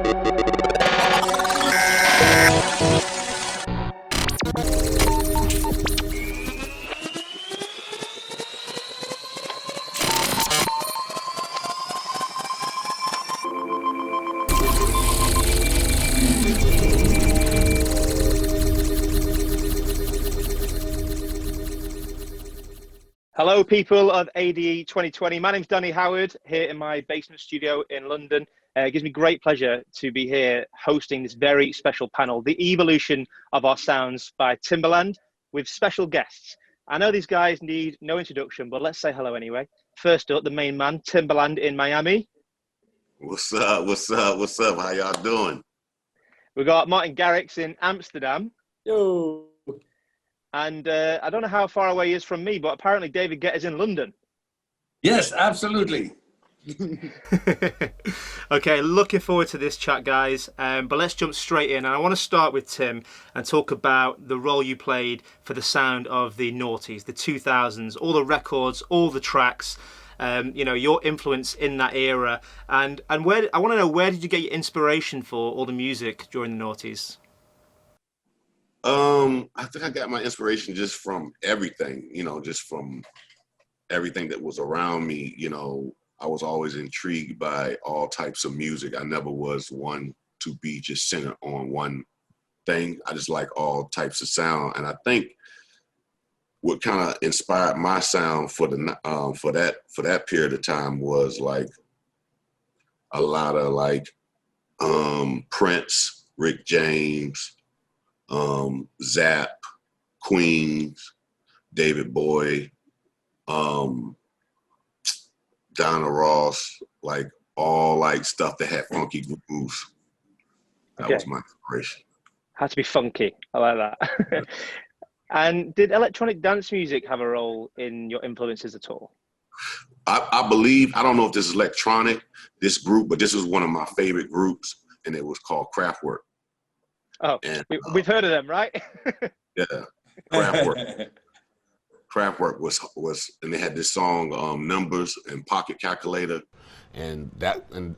Hello, people of ADE 2020. My name's Danny Howard here in my basement studio in London. It gives me great pleasure to be here hosting this very special panel, The Evolution of Our Sounds by Timbaland, with special guests. I know these guys need no introduction, but let's say hello anyway. First up, the main man, Timbaland in Miami. What's up? What's up? What's up? How y'all doing? We've got Martin Garrix in Amsterdam. Yo. And I don't know how far away he is from me, but apparently David Guetta's in London. Yes, absolutely. Okay, looking forward to this chat, guys. But let's jump straight in. And I want to start with Tim and talk about the role you played for the sound of the noughties, the 2000s, all the records, all the tracks. You know, your influence in that era. And where I want to know, where did you get your inspiration for all the music during the noughties? I think I got my inspiration just from everything, you know, just from everything that was around me. You know, I was always intrigued by all types of music. I never was one to be just centered on one thing. I just like all types of sound. And I think what kind of inspired my sound for that period of time was like a lot of like Prince, Rick James, Zapp, Queens, David Bowie, Donna Ross, like all like stuff that had funky grooves. That was my inspiration. Had to be funky. I like that. And did electronic dance music have a role in your influences at all? I believe, I don't know if this is electronic, this group, but this was one of my favorite groups, and it was called Kraftwerk. Oh, and, we've heard of them, right? Yeah, Kraftwerk. Kraftwerk was, and they had this song, Numbers and Pocket Calculator. And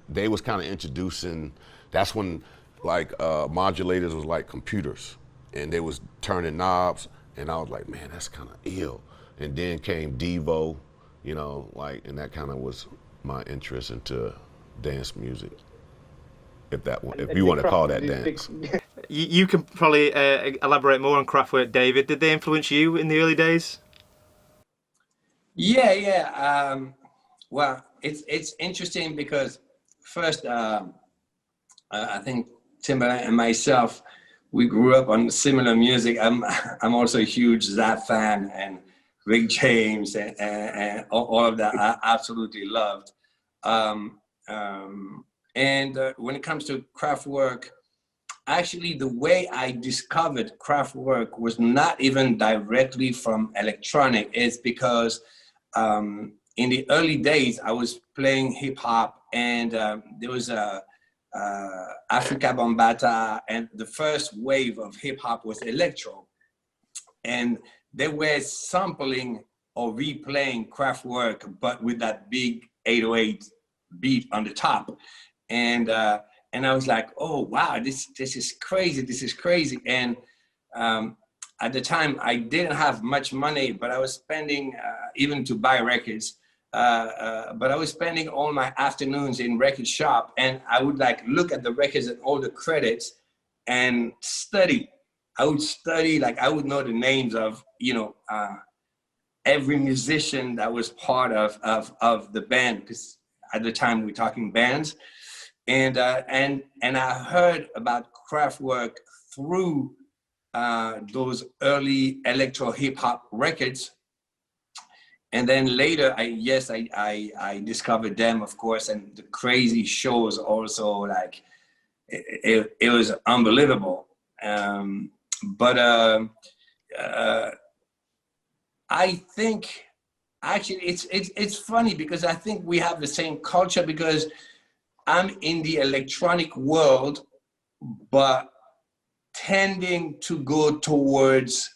they was kind of introducing, that's when like modulators was like computers, and they was turning knobs, and I was like, man, that's kind of ill. And then came Devo, you know, like, and that kind of was my interest into dance music. If you want to call that dance. You can probably elaborate more on Kraftwerk, David. Did they influence you in the early days? Yeah. Well, it's interesting because first, I think Timbaland and myself, we grew up on similar music. I'm also a huge Zapp fan, and Rick James and all of that I absolutely loved. And when it comes to Kraftwerk, actually the way I discovered Kraftwerk was not even directly from electronic. It's because in the early days I was playing hip hop, and there was a Africa Bambaataa, and the first wave of hip hop was electro, and they were sampling or replaying Kraftwerk, but with that big 808 beat on the top. And I was like, oh wow, this is crazy. This is crazy. And at the time, I didn't have much money, but I was spending even to buy records. But I was spending all my afternoons in record shop, and I would like look at the records and all the credits and study. I would study, like I would know the names of, you know, every musician that was part of the band, because at the time we're talking bands. And I heard about Kraftwerk through those early electro hip hop records. And then later, I discovered them, of course, and the crazy shows also, like, it was unbelievable. But I think, actually, it's funny because I think we have the same culture, because I'm in the electronic world, but tending to go towards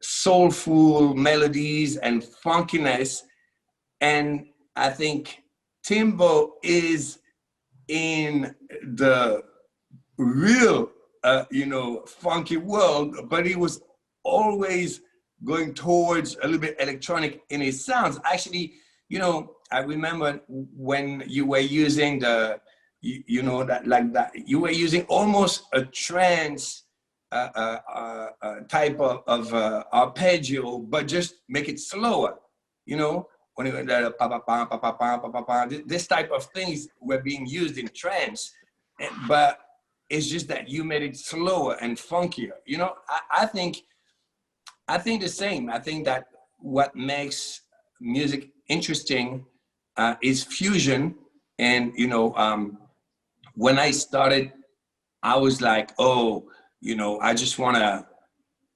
soulful melodies and funkiness. And I think Timbo is in the real, funky world, but he was always going towards a little bit electronic in his sounds. Actually, I remember when you were using you were using almost a trance type of arpeggio, but just make it slower, when it went pa pa pa pa pa pa pa pa. This type of things were being used in trance, but it's just that you made it slower and funkier. I think the same. I think that what makes music interesting is fusion. And when I started, I was like, I just wanna.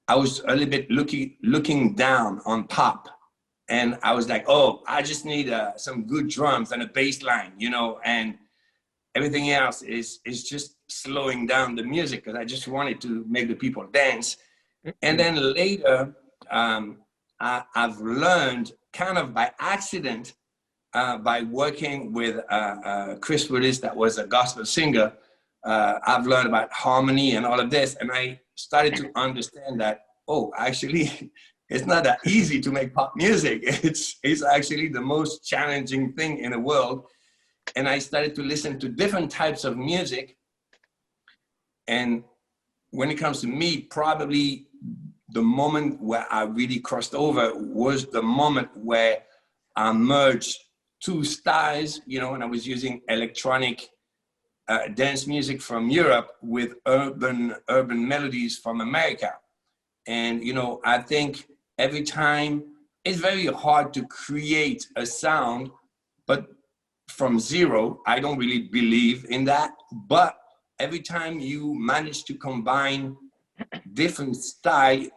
I was a little bit looking down on pop, and I was like, I just need some good drums and a bass line, and everything else is just slowing down the music, because I just wanted to make the people dance. And then later, I've learned kind of by accident, by working with Chris Willis, that was a gospel singer. I've learned about harmony and all of this, and I started to understand that, actually, it's not that easy to make pop music. It's actually the most challenging thing in the world. And I started to listen to different types of music. And when it comes to me, probably the moment where I really crossed over was the moment where I merged two styles, and I was using electronic dance music from Europe with urban melodies from America. And, I think every time, it's very hard to create a sound, but from zero, I don't really believe in that. But every time you manage to combine different styles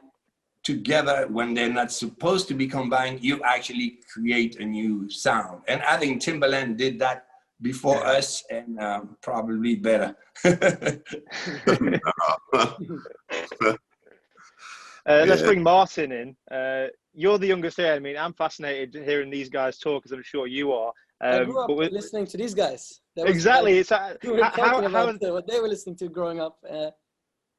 together when they're not supposed to be combined, you actually create a new sound. And I think Timbaland did that before us, and probably better. Let's bring Martin in. You're the youngest here. I mean, I'm fascinated hearing these guys talk, as I'm sure you are. I grew up listening to these guys. Exactly. Like, it's we were talking about what they were listening to growing up.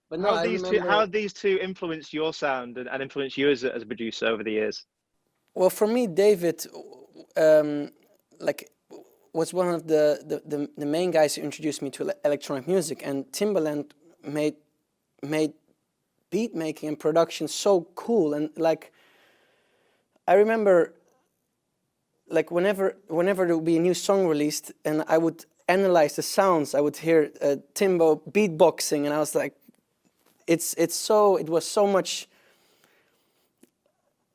But no, how have these two influenced your sound and influenced you as a producer over the years? Well, for me, David, was one of the main guys who introduced me to electronic music, and Timbaland made beat making and production so cool. And I remember, whenever there would be a new song released, and I would analyze the sounds, I would hear Timbo beatboxing, and I was like, it was so much.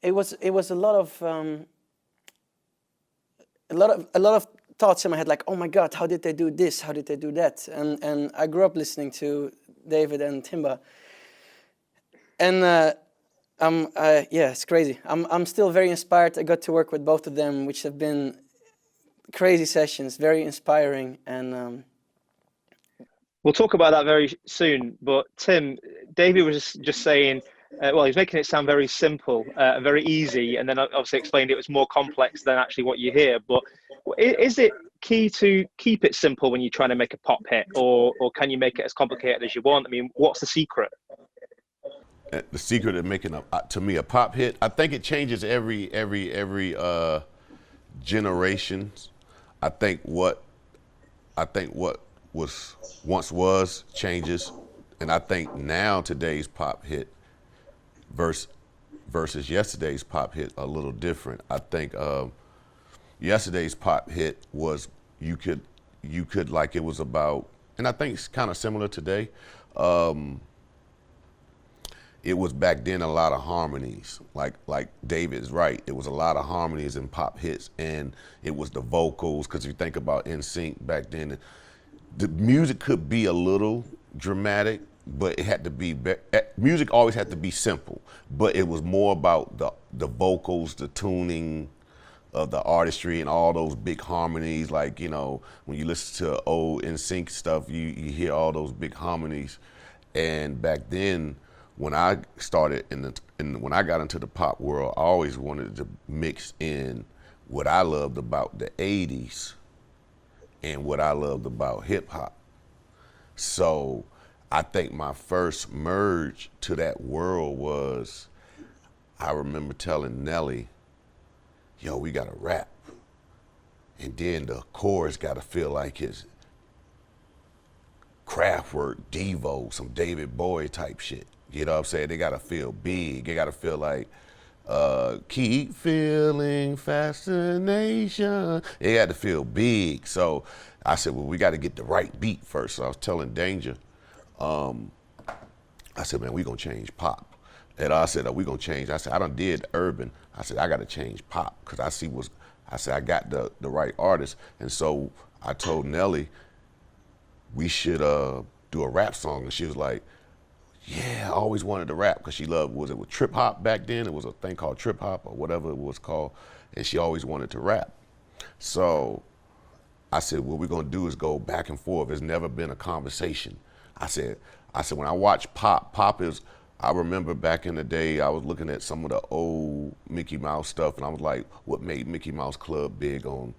It was a lot of thoughts in my head, like, oh my God, how did they do this? How did they do that? And I grew up listening to David and Timba, and it's crazy. I'm still very inspired. I got to work with both of them, which have been crazy sessions, very inspiring, and. We'll talk about that very soon. But Tim, David was just saying, he's making it sound very simple, very easy, and then obviously explained it was more complex than actually what you hear. But is it key to keep it simple when you're trying to make a pop hit, or can you make it as complicated as you want? I mean, what's the secret? The secret of making to me a pop hit, I think it changes every generation. I think what was once changes, and I think now today's pop hit versus yesterday's pop hit a little different. I think yesterday's pop hit was you could it was about, and I think it's kind of similar today. It was back then a lot of harmonies, like David's right. It was a lot of harmonies in pop hits, and it was the vocals, because if you think about NSYNC back then, the music could be a little dramatic, but it had to be, music always had to be simple, but it was more about the vocals, the tuning of the artistry, and all those big harmonies. Like, when you listen to old NSYNC stuff, you hear all those big harmonies. And back then, when I started when I got into the pop world, I always wanted to mix in what I loved about the 80s and what I loved about hip hop. So I think my first merge to that world was, I remember telling Nelly, yo, we gotta rap. And then the chorus gotta feel like it's Kraftwerk, Devo, some David Bowie type shit. You know what I'm saying? They gotta feel big. They gotta feel like, keep feeling fascination. They had to feel big. So I said, well, we gotta get the right beat first. So I was telling Danger, I said, man, we gonna change pop. And I said, we gonna change. I said, I done did urban. I said, I gotta change pop, because I said, I got the right artist. And so I told Nelly, we should do a rap song. And she was like, yeah, I always wanted to rap, because she loved, was it with trip hop back then? It was a thing called trip hop or whatever it was called. And she always wanted to rap. So I said, what we're gonna do is go back and forth. There's never been a conversation. I said, when I watch pop is, I remember back in the day, I was looking at some of the old Mickey Mouse stuff, and I was like, what made Mickey Mouse Club big on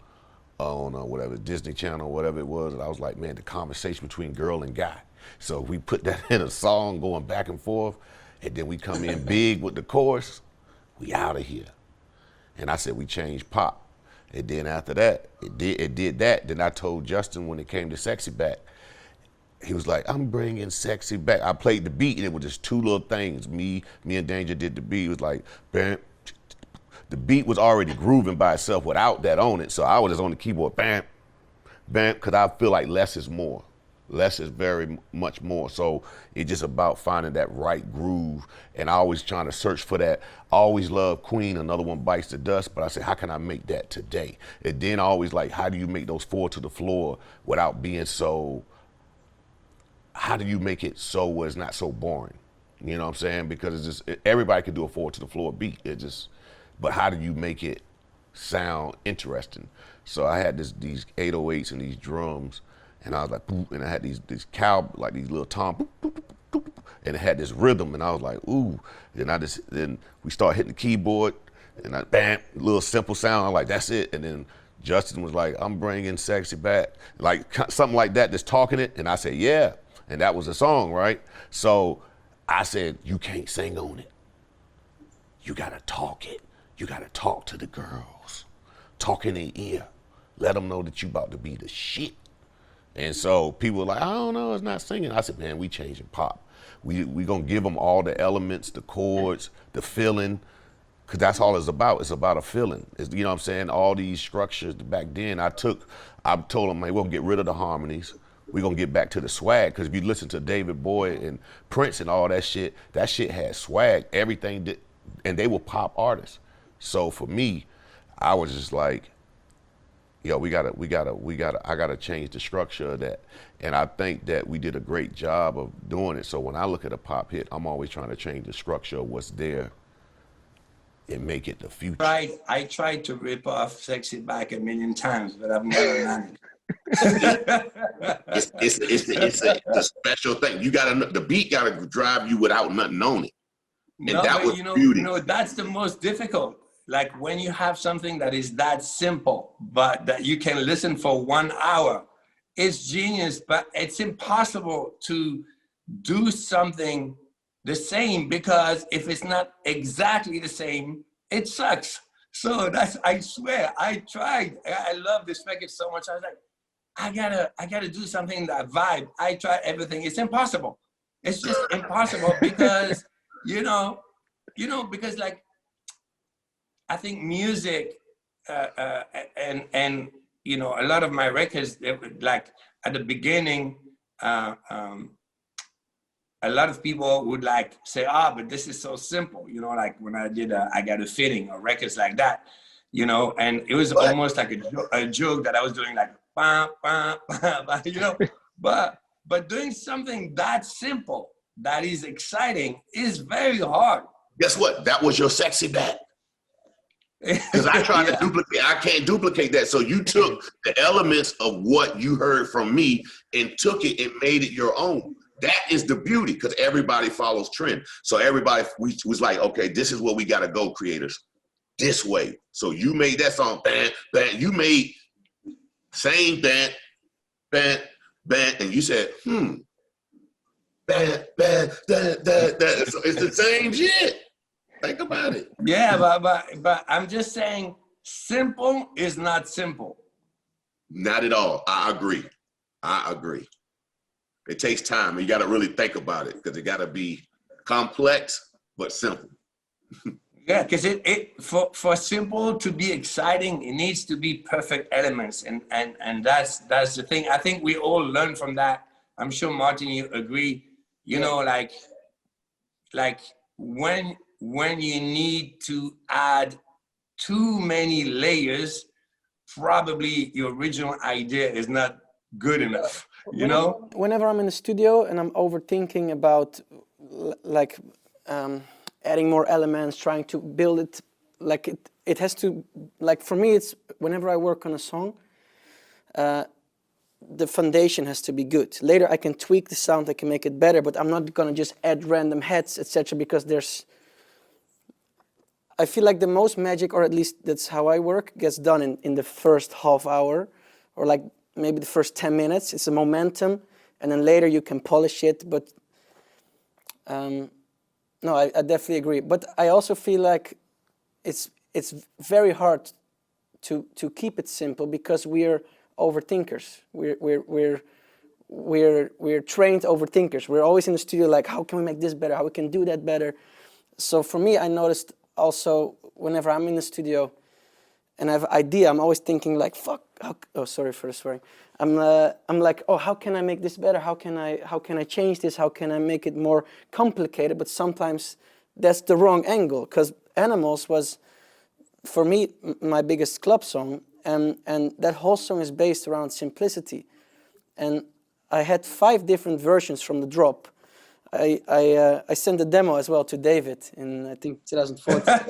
whatever, Disney Channel, whatever it was. And I was like, man, the conversation between girl and guy. So we put that in a song going back and forth, and then we come in big with the chorus, we out of here. And I said, we changed pop. And then after that, it did that. Then I told Justin when it came to Sexy Back, he was like, I'm bringing sexy back. I played the beat, and it was just two little things. Me and Danger did the beat. It was like, bam. The beat was already grooving by itself without that on it. So I was just on the keyboard, bam, bam, because I feel like less is more. Less is very much more. So it's just about finding that right groove. And I always trying to search for that. I always love Queen, Another One Bites the Dust, but I said, how can I make that today? And then I always like, how do you make those four to the floor without being so, how do you make it so where it's not so boring? You know what I'm saying? Because it's just, everybody can do a four to the floor beat. It just, but how do you make it sound interesting? So I had these 808s and these drums, and I was like, boop, and I had these cow, like these little tom, boop, boop, boop, boop, and it had this rhythm, and I was like, ooh. Then we start hitting the keyboard, and I, bam, little simple sound. I'm like, that's it. And then Justin was like, I'm bringing sexy back, like something like that, just talking it, and I said, yeah. And that was a song, right? So I said, you can't sing on it. You gotta talk it. You gotta talk to the girls. Talk in their ear. Let them know that you about to be the shit. And so people were like, I don't know, it's not singing. I said, man, we changing pop. We gonna give them all the elements, the chords, the feeling, because that's all it's about. It's about a feeling. It's, you know what I'm saying? All these structures back then, I told them, man, we're gonna get rid of the harmonies. We're gonna get back to the swag, because if you listen to David Bowie and Prince and all that shit had swag, everything did, and they were pop artists. So for me, I was just like, yo, I gotta change the structure of that. And I think that we did a great job of doing it. So when I look at a pop hit, I'm always trying to change the structure of what's there and make it the future. Right. I tried to rip off Sexy Back a million times, but I've never managed. It's a special thing. You gotta, the beat gotta drive you without nothing on it. And no, that was beauty. That's the most difficult. Like when you have something that is that simple, but that you can listen for 1 hour, it's genius, but it's impossible to do something the same, because if it's not exactly the same, it sucks. So that's, I swear, I tried. I love this record so much. I was like, I gotta do something that vibe. I tried everything. It's impossible. It's just impossible because, because like, I think music and a lot of my records, like at the beginning, a lot of people would like say, but this is so simple, like when I did I Got a Feeling or records like that, and it was almost like a joke that I was doing, like, bah, bah, bah, bah, but doing something that simple, that is exciting, is very hard. Guess what? That was your Sexy Back. Because I tried to duplicate, I can't duplicate that. So you took the elements of what you heard from me and took it and made it your own. That is the beauty, because everybody follows trend. So everybody was like, okay, this is what we got to go, creators, this way. So you made that song, bang, bang. You made same bang, bang, bang, and you said, It's the same shit. Think about it. Yeah, but I'm just saying, simple is not simple. Not at all. I agree. It takes time. You got to really think about it because it got to be complex but simple. Yeah, because for simple to be exciting, it needs to be perfect elements, and that's the thing. I think we all learn from that. I'm sure, Martin, you agree. You know, like when you need to add too many layers, probably your original idea is not good enough. You know. Whenever I'm in the studio and I'm overthinking about like adding more elements, trying to build it, like it has to, like for me, it's whenever I work on a song, the foundation has to be good. Later I can tweak the sound, I can make it better, but I'm not gonna just add random heads, etc. because I feel like the most magic, or at least that's how I work, gets done in the first half hour, or like maybe the first 10 minutes. It's a momentum, and then later you can polish it, but no, I definitely agree. But I also feel like it's very hard to keep it simple because we're overthinkers. We're trained overthinkers. We're always in the studio like, how can we make this better? How we can do that better? So for me, I noticed also whenever I'm in the studio and I have an idea, I'm always thinking like, fuck. Oh, sorry for the swearing. I'm like, oh, how can I make this better? How can I change this? How can I make it more complicated? But sometimes that's the wrong angle, because Animals was, for me, my biggest club song, and that whole song is based around simplicity. And I had 5 different versions from the drop. I sent the demo as well to David in, I think, 2014.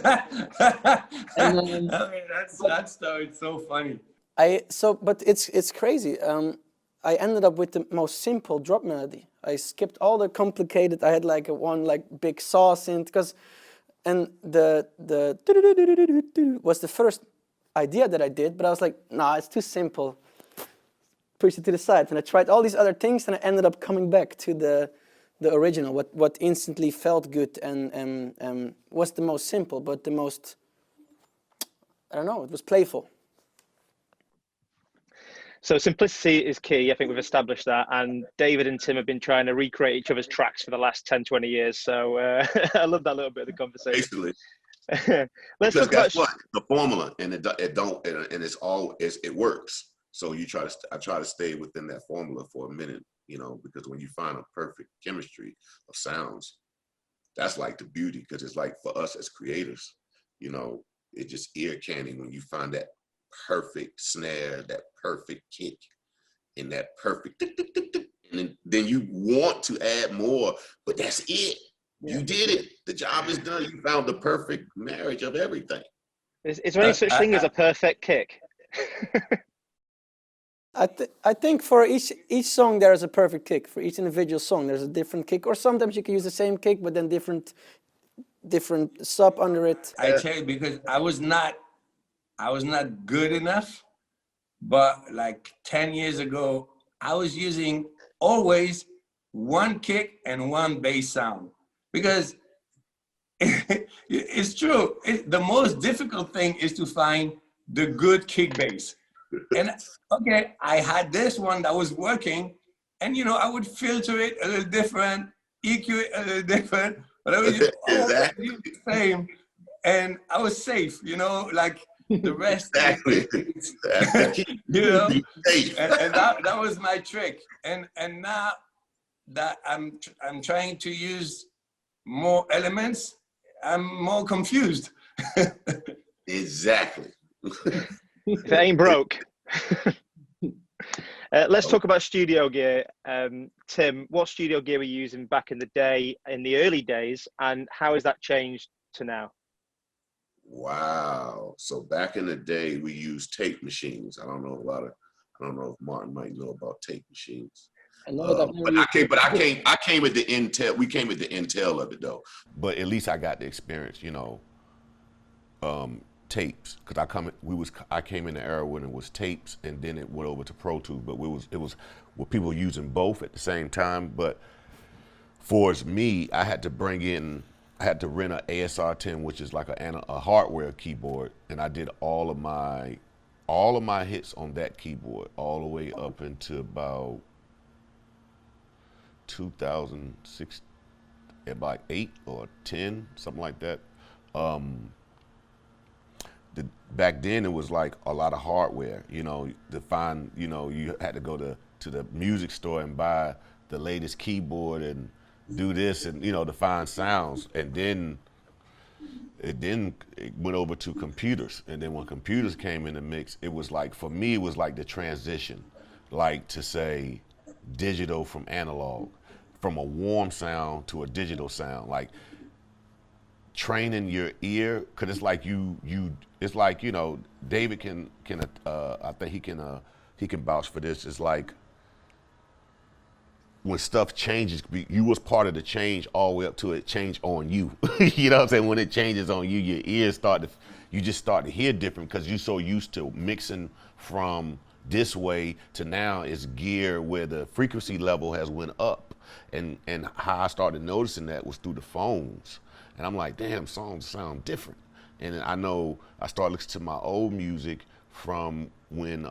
And, I mean, that story's so funny. But it's crazy. I ended up with the most simple drop melody. I skipped all the complicated. I had like one big sauce in it, and the was the first idea that I did. But I was like, nah, it's too simple. Push it to the side. And I tried all these other things, and I ended up coming back to the original. What instantly felt good and was the most simple, but the most, I don't know, it was playful. So simplicity is key. I think we've established that. And David and Tim have been trying to recreate each other's tracks for the last 10, 20 years. So I love that little bit of the conversation. Basically. Let's because talk about what? The formula, and it works. So I try to stay within that formula for a minute, because when you find a perfect chemistry of sounds, that's like the beauty, because it's like for us as creators, it's just ear candy when you find that perfect snare, that perfect kick, and that perfect and then you want to add more, but that's it. You did it. The job is done. You found the perfect marriage of everything. Is there any such thing as a perfect kick? I think for each song there is a perfect kick. For each individual song there's a different kick, or sometimes you can use the same kick but then different sub under it. I tell you, because I was not good enough, but like 10 years ago, I was using always one kick and one bass sound, because it's true. The most difficult thing is to find the good kick bass. And okay, I had this one that was working, and I would filter it a little different, EQ it a little different, but I was Exactly. the same, and I was safe, like the rest. Exactly. And that was my trick. And now that I'm trying to use more elements, I'm more confused. Exactly. If it ain't broke. Let's talk about studio gear. Tim, what studio gear were you using back in the day, in the early days, and how has that changed to now? Wow. So back in the day, we used tape machines. I don't know if Martin might know about tape machines. I came at the intel. We came at the intel of it though. But at least I got the experience, tapes, because I came in the era when it was tapes, and then it went over to Pro Tools. But it was people using both at the same time. But for me, I had to rent an ASR10, which is like a hardware keyboard, and I did all of my hits on that keyboard all the way up into about 2006, about 8 or 10, something like that. Back then it was like a lot of hardware, you know, to find, you know, you had to go to the music store and buy the latest keyboard and do this and, you know, to find sounds. And then it went over to computers. And then when computers came in the mix, it was like, for me, it was like the transition, like to say digital from analog, from a warm sound to a digital sound, like training your ear, cause it's like it's like, you know, David can I think he can vouch for this. It's like when stuff changes, you was part of the change all the way up to it change on you. You know what I'm saying? When it changes on you, your ears you just start to hear different because you're so used to mixing from this way to now it's gear where the frequency level has went up. And how I started noticing that was through the phones. And I'm like, damn, songs sound different. And I know I started listening to my old music from when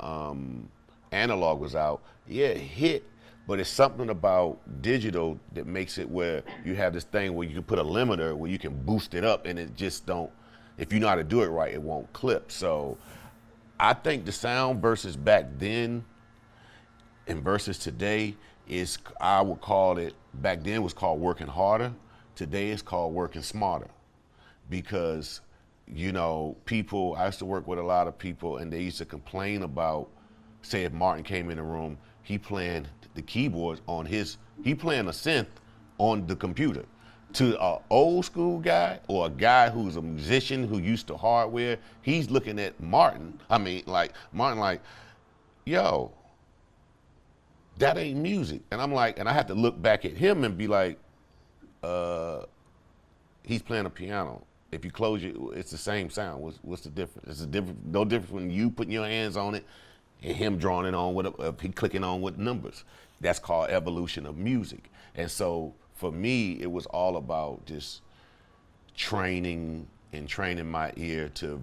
analog was out. Yeah, it hit, but it's something about digital that makes it where you have this thing where you can put a limiter where you can boost it up and it just don't, if you know how to do it right, it won't clip. So I think the sound versus back then and versus today is, I would call it, back then it was called working harder. Today it's called working smarter, because, you know, I used to work with a lot of people and they used to complain about, say if Martin came in the room, he playing the keyboards on he playing a synth on the computer. To an old school guy or a guy who's a musician who used to hardware, he's looking at Martin, like, yo, that ain't music. And I'm like, and I have to look back at him and be like, he's playing a piano. If you close it's the same sound. What's the difference? It's no difference when you putting your hands on it and him drawing it on he clicking on with numbers. That's called evolution of music. And so for me, it was all about just training my ear to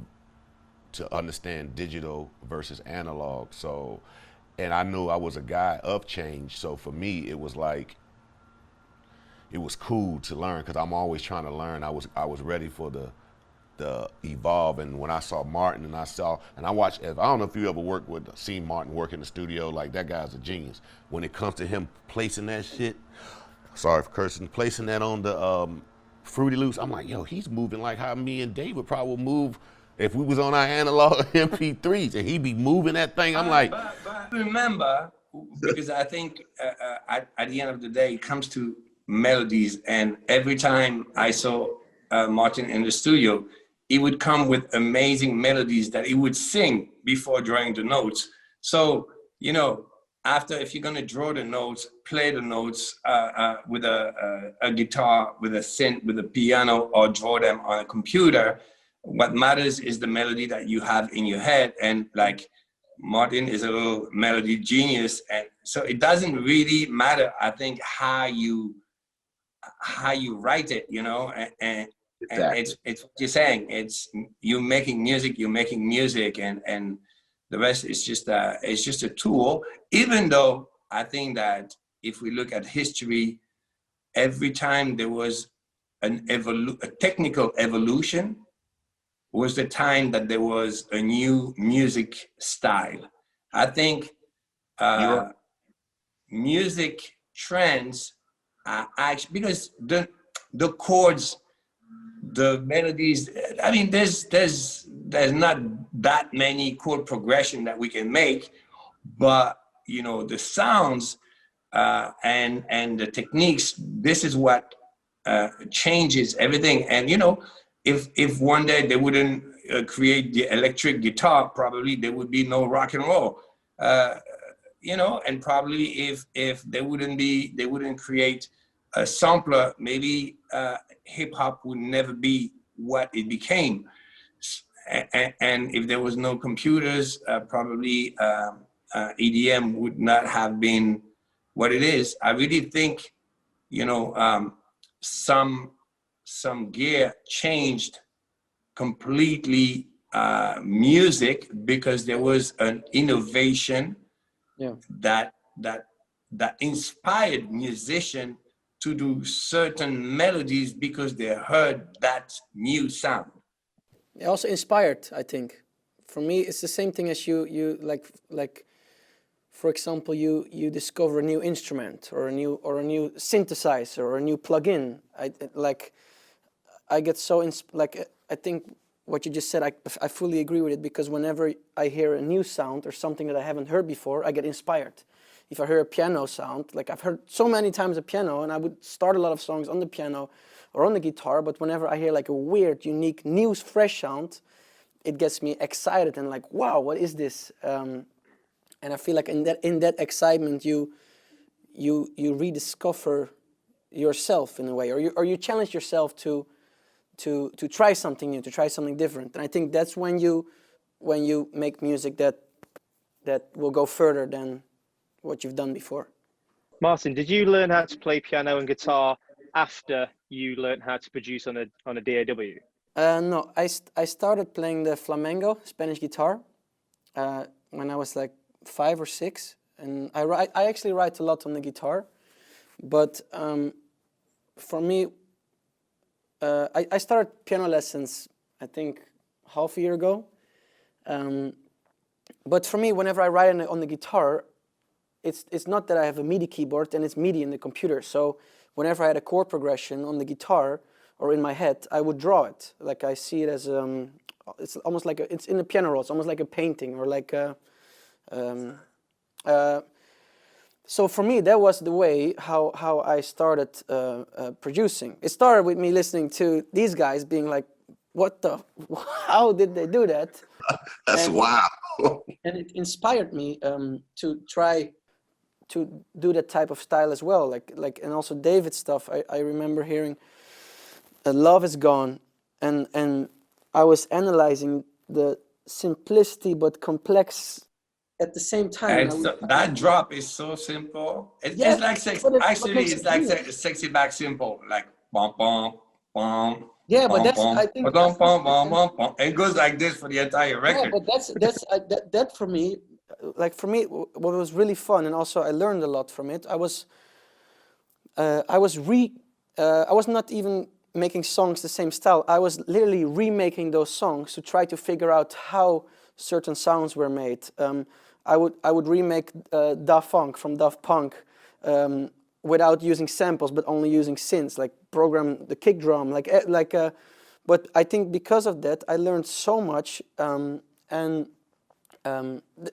understand digital versus analog. So, and I knew I was a guy of change. So for me, it was like, it was cool to learn because I'm always trying to learn. I was ready for the evolve. And when I saw Martin and I watched, I don't know if you ever seen Martin work in the studio, like that guy's a genius. When it comes to him placing that shit, sorry for cursing, placing that on the Fruity Loops, I'm like, yo, he's moving like how me and David probably would move if we was on our analog MP3s and he'd be moving that thing. I'm like. But remember, because I think at the end of the day, it comes to melodies, and every time I saw Martin in the studio, he would come with amazing melodies that he would sing before drawing the notes. So, you know, if you're gonna draw the notes, play the notes with a guitar, with a synth, with a piano, or draw them on a computer, what matters is the melody that you have in your head. And like Martin is a little melody genius, and so it doesn't really matter, I think, how you write it, you know, and Exactly. it's what you're saying. It's you're making music, and the rest is just a tool. Even though I think that if we look at history, every time there was a technical evolution, was the time that there was a new music style. I think music trends are actually, because the chords, the melodies, I mean, there's not that many chord progression that we can make, but you know, the sounds and the techniques, this is what changes everything. And you know, if one day they wouldn't create the electric guitar, probably there would be no rock and roll. You know, and probably if they wouldn't create a sampler, maybe hip hop would never be what it became. And if there was no computers, probably EDM would not have been what it is. I really think you know, some gear changed completely music because there was an innovation that inspired musician to do certain melodies because they heard that new sound. It also inspired, I think. For me, it's the same thing as you like. For example, you discover a new instrument or a new synthesizer or a new plugin. I get so I think what you just said, I fully agree with it, because whenever I hear a new sound or something that I haven't heard before, I get inspired. If I hear a piano sound, like I've heard so many times a piano, and I would start a lot of songs on the piano or on the guitar, but whenever I hear like a weird, unique, new, fresh sound, it gets me excited and like, wow, what is this? And I feel like in that excitement, you rediscover yourself in a way, or you challenge yourself to try something new, to try something different. And I think that's when you make music that will go further than what you've done before. Martin, did you learn how to play piano and guitar after you learned how to produce on a DAW? No, I started playing the flamenco, Spanish guitar, when I was like 5 or 6, and I actually write a lot on the guitar, but for me, I started piano lessons, I think half a year ago, but for me, whenever I write on the guitar, it's not that I have a MIDI keyboard and it's MIDI in the computer. So whenever I had a chord progression on the guitar or in my head, I would draw it. Like I see it as it's almost like it's in the piano roll. It's almost like a painting or like a. So for me, that was the way how I started producing. It started with me listening to these guys being like, "What the? How did they do that?" That's wow. And it inspired me to try to do that type of style as well. Like and also David's stuff. I remember hearing "Love Is Gone," and I was analyzing the simplicity but complex at the same time. That drop is so simple. It's like sex. Actually, it's like sexy back simple, like bum bum bum. Yeah, but that's I think it goes like this for the entire record. Yeah, but that for me, like for me, what was really fun, and also I learned a lot from it. I was not even making songs the same style. I was literally remaking those songs to try to figure out how certain sounds were made. I would remake Daft Funk from Daft Punk without using samples, but only using synths, like program the kick drum, but I think because of that, I learned so much. And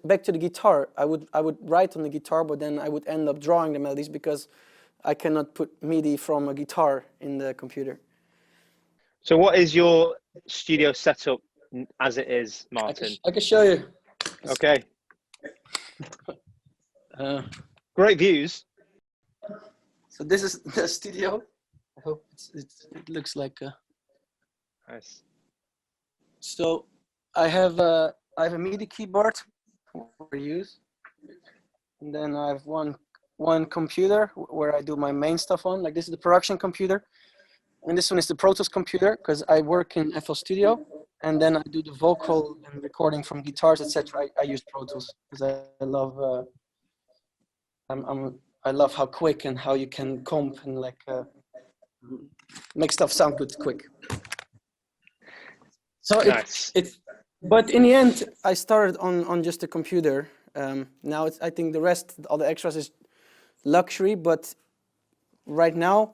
back to the guitar, I would write on the guitar, but then I would end up drawing the melodies because I cannot put MIDI from a guitar in the computer. So what is your studio setup as it is, Martin? I can show you. Okay. Great views. So this is the studio. I hope it looks like a... Nice. So I have a MIDI keyboard for use, and then I have one computer where I do my main stuff on. Like this is the production computer, and this one is the Pro Tools computer because I work in FL Studio, and then I do the vocal and recording from guitars, etc. I use Pro Tools because I love. I love how quick and how you can comp and make stuff sound good quick. So nice. But in the end, I started on just a computer. Now I think the rest, all the extras is luxury, but right now,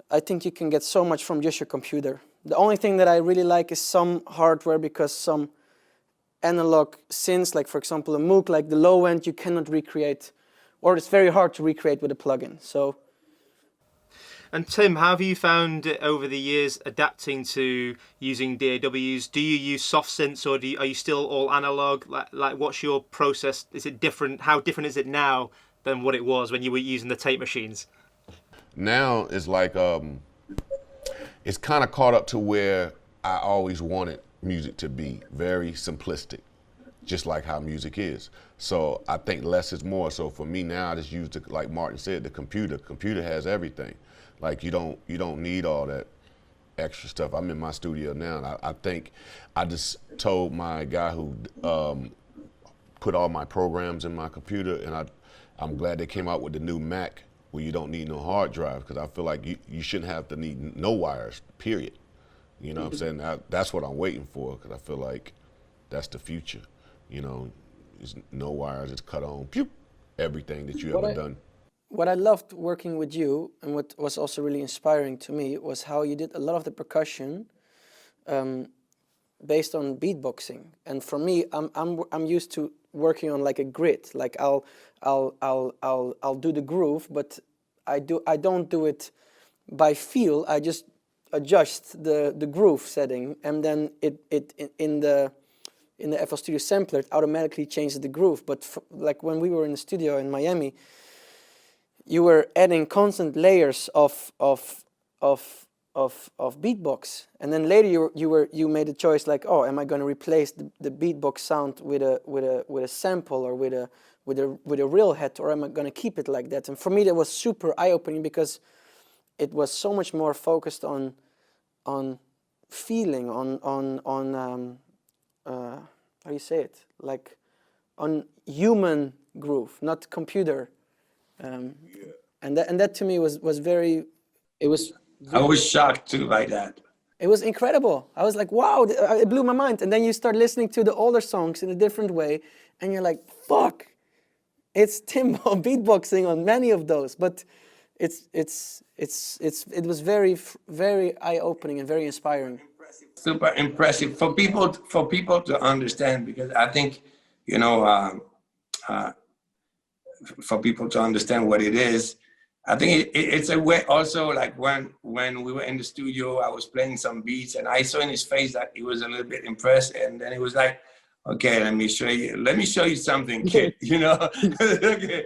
I think you can get so much from just your computer. The only thing that I really like is some hardware, because some analog synths, like for example a Moog, like the low end, you cannot recreate, or it's very hard to recreate with a plugin. So. And Tim, how have you found it over the years adapting to using DAWs? Do you use soft synths, or are you still all analog? Like, what's your process? Is it different? How different is it now than what it was when you were using the tape machines? Now it's like it's kind of caught up to where I always wanted music to be, very simplistic. just like how music is. So I think less is more. So for me now, I just use the, like Martin said, the computer. Computer has everything. Like you don't need all that extra stuff. I'm in my studio now, and I think I just told my guy who put all my programs in my computer, and I'm glad they came out with the new Mac where you don't need no hard drive, because I feel like you shouldn't have to need no wires, period. You know what I'm saying? That's what I'm waiting for, because I feel like that's the future. You know, it's no wires, it's cut on, pew, everything that you ever done. What I loved working with you, and what was also really inspiring to me, was how you did a lot of the percussion based on beatboxing. And for me, I'm used to working on like a grid. Like I'll do the groove, but I don't do it by feel. I just adjust the groove setting, and then it in the FL Studio sampler, it automatically changes the groove. But like when we were in the studio in Miami, you were adding constant layers of beatbox, and then later you made a choice like, oh, am I going to replace the beatbox sound with a sample or with a real head, or am I going to keep it like that? And for me, that was super eye-opening, because it was so much more focused on feeling, on how do you say it, like on human groove, not computer. And that to me was very, it was. I was shocked too by that. It was incredible. I was like, wow, it blew my mind. And then you start listening to the older songs in a different way, and you're like, fuck, it's Timbo beatboxing on many of those. But it was very, very eye-opening and very inspiring. Super impressive for people to understand, because I think, you know, for people to understand what it is, I think it's a way also, like when we were in the studio, I was playing some beats, and I saw in his face that he was a little bit impressed, and then he was like, okay, let me show you something, kid, you know. Okay,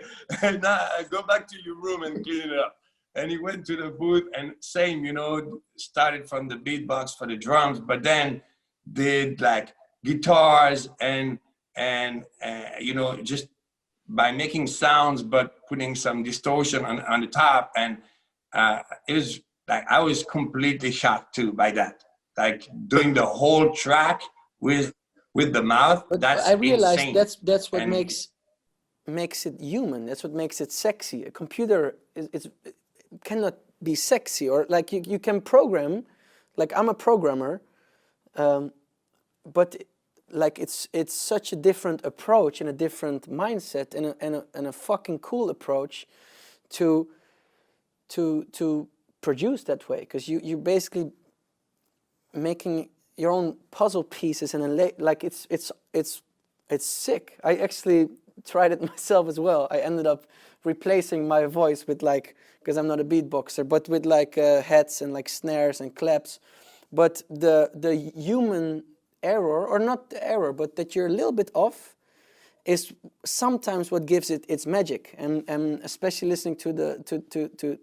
now go back to your room and clean it up. And he went to the booth, and same, you know, started from the beatbox for the drums, but then did like guitars and you know, just by making sounds but putting some distortion on the top. And it was like, I was completely shocked too by that, like doing the whole track with the mouth. But that's I realized insane. that's what And makes it human. That's what makes it sexy. A computer cannot be sexy, or like you can program, like I'm a programmer, but like it's such a different approach and a different mindset and a fucking cool approach to produce that way, because you're basically making your own puzzle pieces, and like it's sick. I actually tried it myself as well. I ended up replacing my voice with, like, because I'm not a beatboxer, but with like heads and like snares and claps. But the human error, or not the error, but that you're a little bit off, is sometimes what gives it its magic. And especially listening to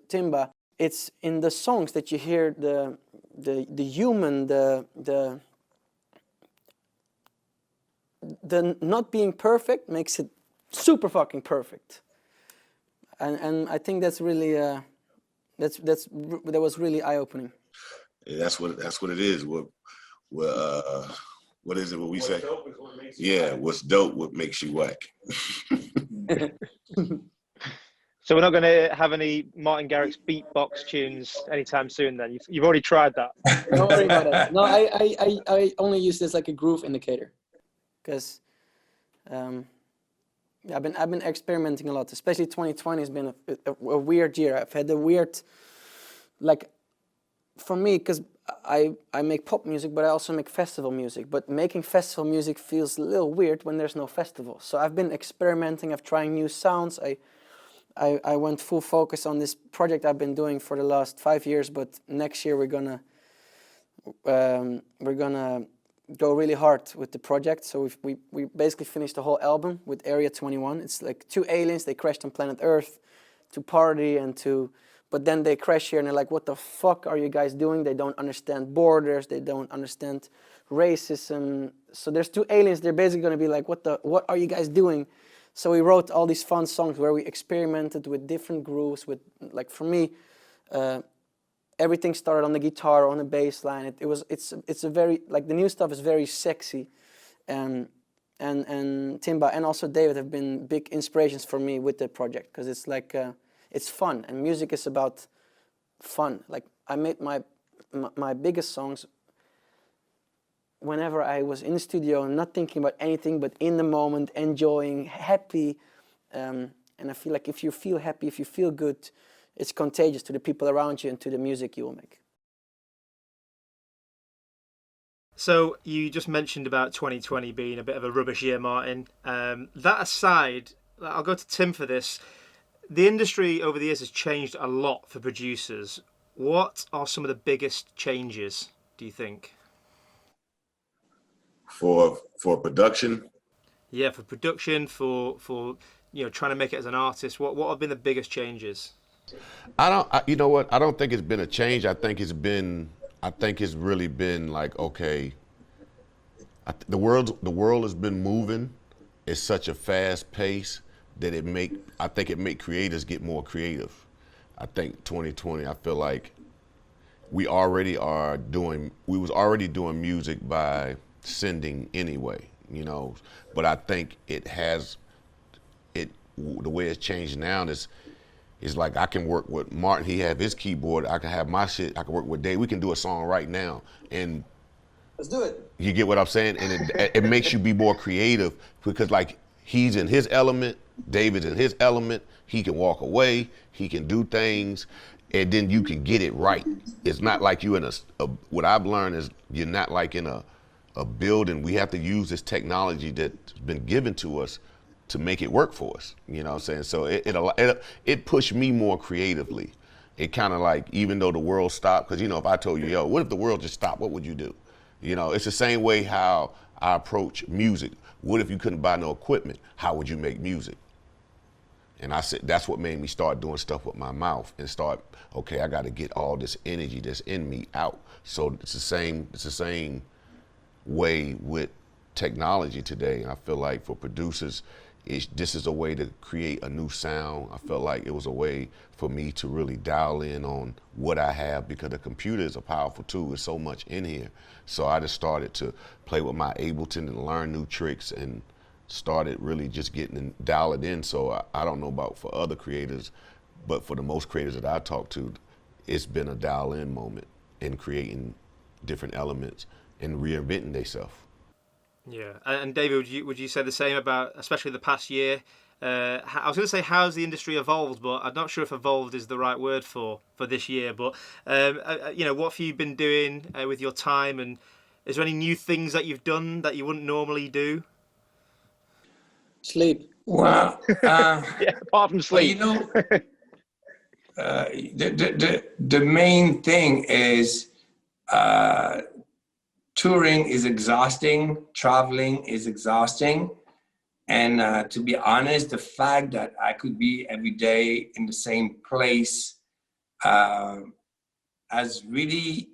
Timba, it's in the songs that you hear the human, the not being perfect makes it super fucking perfect. And I think that's really that was really eye-opening. Yeah, that's what it is. What is it? What we say? Yeah, what's dope? What makes you whack? So we're not going to have any Martin Garrix beatbox tunes anytime soon. Then you've already tried that. Don't worry about it. No, I only use this like a groove indicator, because I've been experimenting a lot. Especially 2020 has been a weird year. I've had a weird, like, for me, because I make pop music, but I also make festival music. But making festival music feels a little weird when there's no festival. So I've been experimenting. I've trying new sounds. I went full focus on this project I've been doing for the last 5 years. But next year we're gonna go really hard with the project. So we basically finished the whole album with Area 21. It's like two aliens. They crashed on planet Earth to party and to but then they crash here and they're like, what the fuck are you guys doing? They don't understand borders, they don't understand racism. So there's two aliens, they're basically going to be like, what are you guys doing? So we wrote all these fun songs where we experimented with different grooves, with, like, for me, everything started on the guitar, on the bass line. It's a very, like, the new stuff is very sexy, and Timba and also David have been big inspirations for me with the project, because it's like it's fun, and music is about fun. Like, I made my biggest songs whenever I was in the studio, not thinking about anything, but in the moment, enjoying, happy, and I feel like if you feel happy, if you feel good, it's contagious to the people around you and to the music you will make. So you just mentioned about 2020 being a bit of a rubbish year, Martin. That aside, I'll go to Tim for this. The industry over the years has changed a lot for producers. What are some of the biggest changes, do you think? For production? Yeah, for production, for trying to make it as an artist. What have been the biggest changes? You know what? I don't think it's been a change. I think it's really been like, okay, the world has been moving at such a fast pace that I think it make creators get more creative. I think 2020, I feel like we was already doing music by sending anyway, but I think the way it's changed now is like I can work with Martin, he have his keyboard, I can have my shit, I can work with Dave, we can do a song right now, and let's do it. You get what I'm saying? And it makes you be more creative, because like he's in his element, David's in his element, he can walk away, he can do things, and then you can get it right. It's not like you in what I've learned is you're not like in a building. We have to use this technology that's been given to us to make it work for us. You know what I'm saying? So it pushed me more creatively. It kind of like, even though the world stopped, because if I told you, yo, what if the world just stopped? What would you do? It's the same way how I approach music. What if you couldn't buy no equipment? How would you make music? And I said, that's what made me start doing stuff with my mouth and start, okay, I got to get all this energy that's in me out. So it's the same way with technology today. And I feel like for producers, this is a way to create a new sound. I felt like it was a way for me to really dial in on what I have, because the computer is a powerful tool. There's so much in here. So I just started to play with my Ableton and learn new tricks and started really just dial it in. So I don't know about for other creators, but for the most creators that I talk to, it's been a dial in moment in creating different elements and reinventing themselves. Yeah, and David, would you say the same about, especially the past year? I was going to say, how's the industry evolved, but I'm not sure if evolved is the right word for this year. But what have you been doing with your time, and is there any new things that you've done that you wouldn't normally do? Sleep. Well, Yeah, apart from sleep. The main thing is touring is exhausting, traveling is exhausting. And to be honest, the fact that I could be every day in the same place has really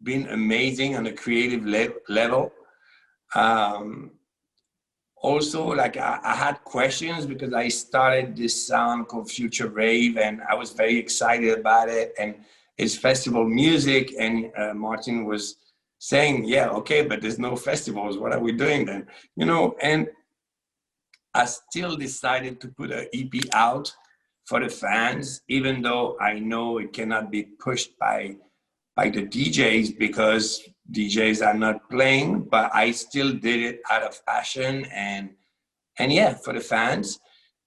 been amazing on a creative level. Also, like I had questions because I started this sound called Future Rave, and I was very excited about it. And it's festival music, and Martin was saying, yeah, okay, but there's no festivals. What are we doing then? And I still decided to put an EP out for the fans, even though I know it cannot be pushed by the DJs because DJs are not playing, but I still did it out of passion and yeah, for the fans.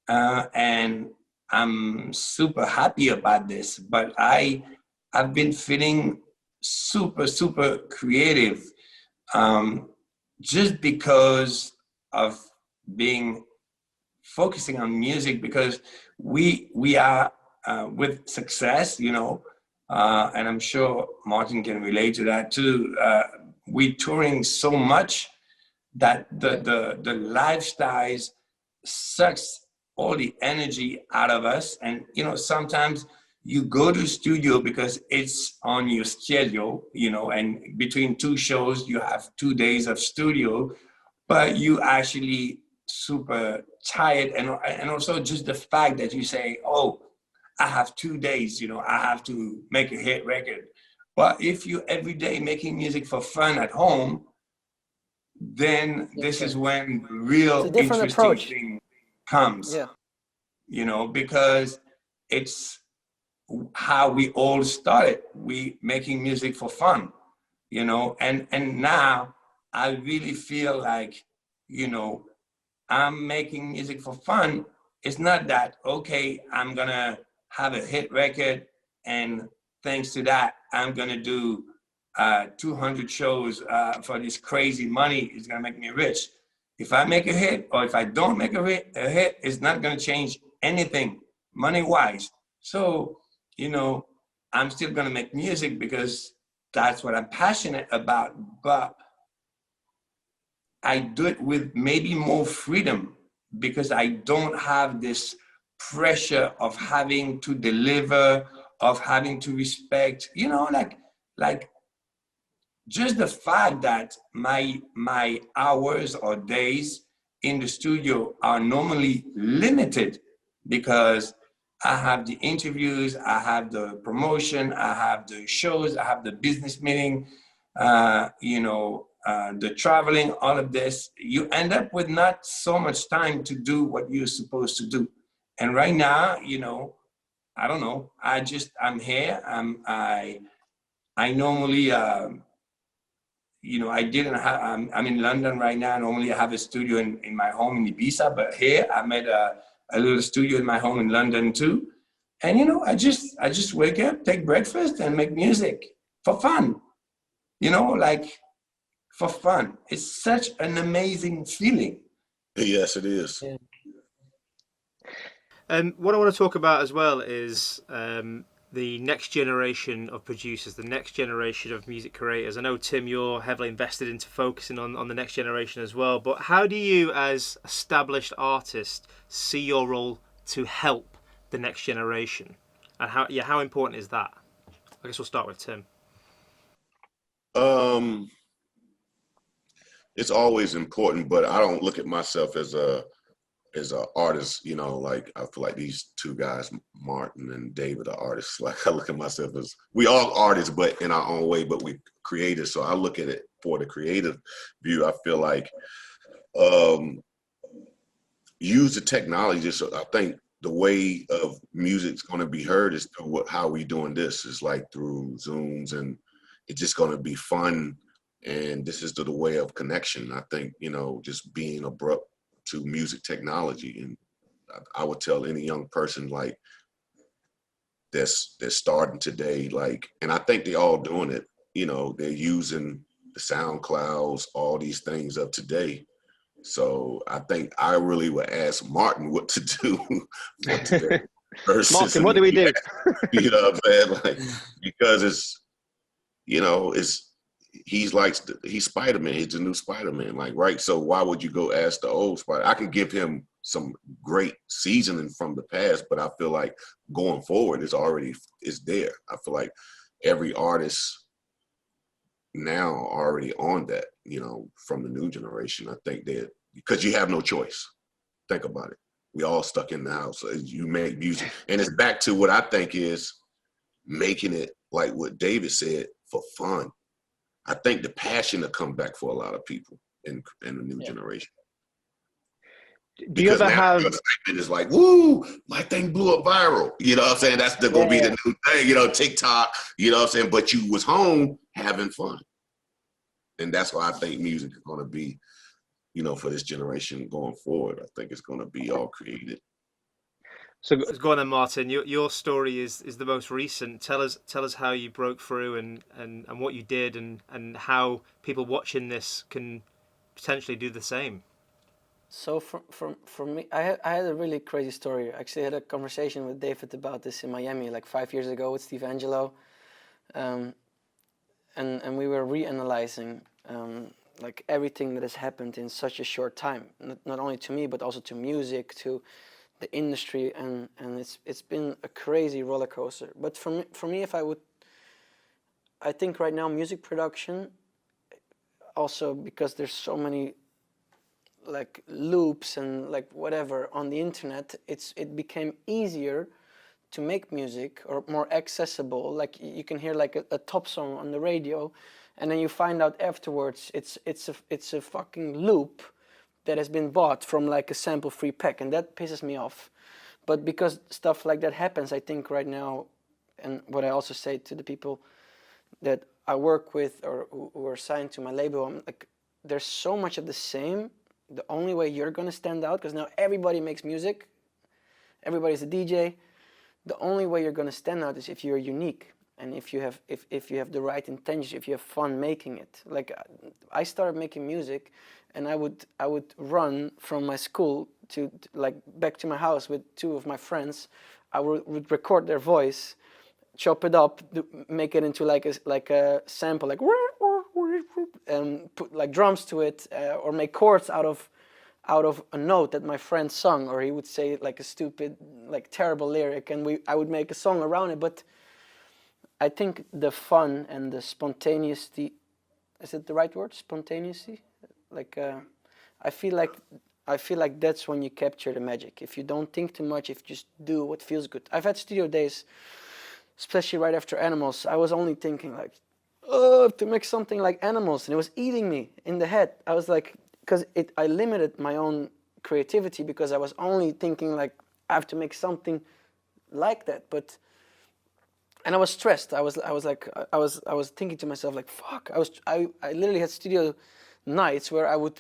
And I'm super happy about this, but I've been feeling super, super creative just because of focusing on music, because we are with success, and I'm sure Martin can relate to that too. We touring so much that the lifestyles sucks all the energy out of us, and sometimes you go to studio because it's on your schedule, you know, and between two shows, you have 2 days of studio, but you actually super tired. And also just the fact that you say, oh, I have 2 days, you know, I have to make a hit record. But if you every day making music for fun at home, then this is when It's a real different interesting approach. thing comes, Yeah. you know, because it's how we all started. We making music for fun, you know, and now I really feel like, you know, I'm making music for fun. It's not that, okay, I'm gonna have a hit record and thanks to that, I'm gonna do 200 shows for this crazy money. It's gonna make me rich. If I make a hit or if I don't make a hit, it's not gonna change anything money-wise. So, you know, I'm still gonna make music because that's what I'm passionate about, but I do it with maybe more freedom because I don't have this pressure of having to deliver, of having to respect, you know, like just the fact that my hours or days in the studio are normally limited because I have the interviews, I have the promotion, I have the shows, I have the business meeting, you know, the traveling, all of this, you end up with not so much time to do what you're supposed to do. And right now, you know, I don't know. I'm here. I normally, you know, I didn't have, I'm in London right now. Normally I have a studio in my home in Ibiza, but here I made a little studio in my home in London too. And, you know, I just wake up, take breakfast and make music for fun, you know, like for fun. It's such an amazing feeling. Yes, it is. Yeah. What I want to talk about as well is the next generation of producers, the next generation of music creators. I know, Tim, you're heavily invested into focusing on the next generation as well, but how do you, as established artists, see your role to help the next generation? And how important is that? I guess we'll start with Tim. It's always important, but I don't look at myself as a artist, you know, like I feel like these two guys, Martin and David, are artists. Like I look at myself as, we all artists, but in our own way, but we creators. So I look at it for the creative view. I feel like use the technology. So I think the way of music's going to be heard is through how we doing this, is like through Zooms, and it's just going to be fun. And this is the way of connection. I think, you know, just being abrupt to music technology. And I would tell any young person like that's starting today, like, and I think they all doing it, you know, they're using the SoundClouds, all these things of today. So I think I really would ask Martin what to do for today. Martin, what do we do? You know what I'm saying? Like, because it's, you know, he's Spider-Man. He's the new Spider-Man. Like, right? So why would you go ask the old Spider? I could give him some great seasoning from the past, but I feel like going forward is there. I feel like every artist now are already on that, you know, from the new generation. I think that because you have no choice. Think about it. We all stuck in the house. So you make music. And it's back to what I think is making it, like what David said, for fun. I think the passion will come back for a lot of people in the new generation. Do you ever have? It's like, woo, my thing blew up viral. You know what I'm saying? That's going to be the new thing. You know, TikTok. You know what I'm saying? But you was home having fun, and that's why I think music is going to be, you know, for this generation going forward. I think it's going to be all created. So go on then, Martin. Your story is the most recent. Tell us how you broke through and what you did and how people watching this can potentially do the same. So for me, I had a really crazy story. I actually had a conversation with David about this in Miami like 5 years ago with Steve Angelo, and we were reanalyzing like everything that has happened in such a short time. Not only to me, but also to music, to the industry, and it's been a crazy roller coaster. But for me, I think right now music production, also because there's so many like loops and like whatever on the internet, it became easier to make music, or more accessible. Like you can hear like a top song on the radio, and then you find out afterwards it's a fucking loop that has been bought from like a sample free pack, and that pisses me off. But because stuff like that happens, I think right now, and what I also say to the people that I work with or who are signed to my label, I'm like, there's so much of the same. The only way you're gonna stand out, because now everybody makes music, everybody's a DJ. The only way you're gonna stand out is if you're unique, and if you have the right intention, if you have fun making it. Like I started making music, and I would run from my school to like back to my house with two of my friends. I would record their voice, chop it up, make it into like a sample, like and put like drums to it, or make chords out of a note that my friend sung, or he would say like a stupid, like terrible lyric, and I would make a song around it. But I think the fun and the spontaneity, is it the right word? Spontaneity? Like I feel like that's when you capture the magic. If you don't think too much, if you just do what feels good. I've had studio days, especially right after Animals, I was only thinking like, oh, to make something like Animals, and it was eating me in the head. I was like, because I limited my own creativity, because I was only thinking like, I have to make something like that. And I was stressed. I was thinking to myself like, fuck. I literally had studio nights where I would,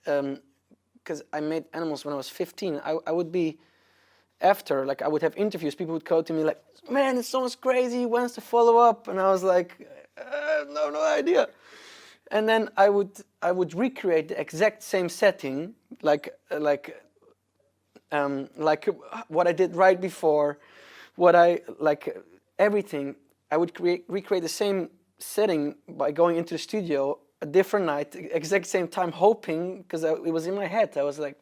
because I made Animals when I was 15. I would be, after, like I would have interviews, people would go to me like, man, this song's crazy, when's the follow up? And I was like, no idea. And then I would recreate the exact same setting, like what I did right before, everything. I would recreate the same setting by going into the studio a different night, exact same time, hoping, because it was in my head. I was like,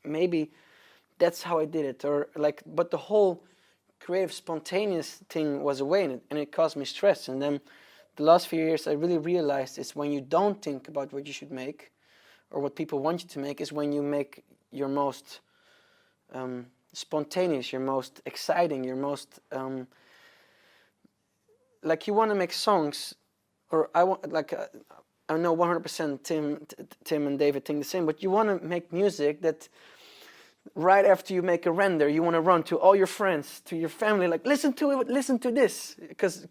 maybe that's how I did it, or like, but the whole creative spontaneous thing was away, and it caused me stress. And then the last few years I really realized is when you don't think about what you should make or what people want you to make, is when you make your most spontaneous, your most exciting, your most like you want to make songs, or I want, like I know 100% Tim and David think the same, but you want to make music that right after you make a render, you want to run to all your friends, to your family, like listen to it, listen to this, because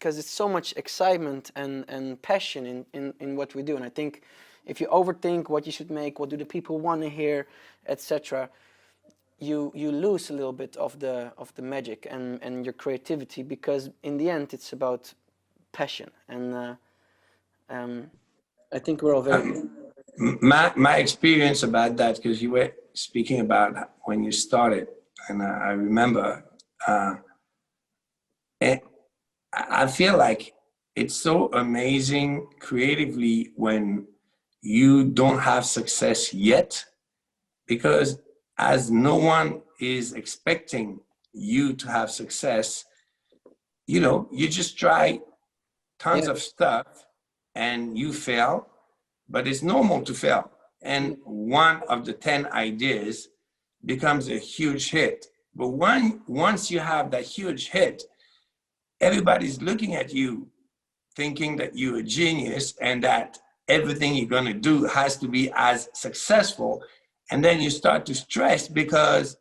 it's so much excitement and passion in what we do. And I think if you overthink what you should make, what do the people want to hear, etc., you lose a little bit of the magic and your creativity, because in the end it's about passion. And I think we're all very my experience about that, because you were speaking about when you started, and I remember, I feel like it's so amazing creatively when you don't have success yet, because as no one is expecting you to have success, you know, you just try tons of stuff and you fail, but it's normal to fail. And one of the 10 ideas becomes a huge hit. But once you have that huge hit, everybody's looking at you thinking that you're a genius and that everything you're gonna do has to be as successful. And then you start to stress because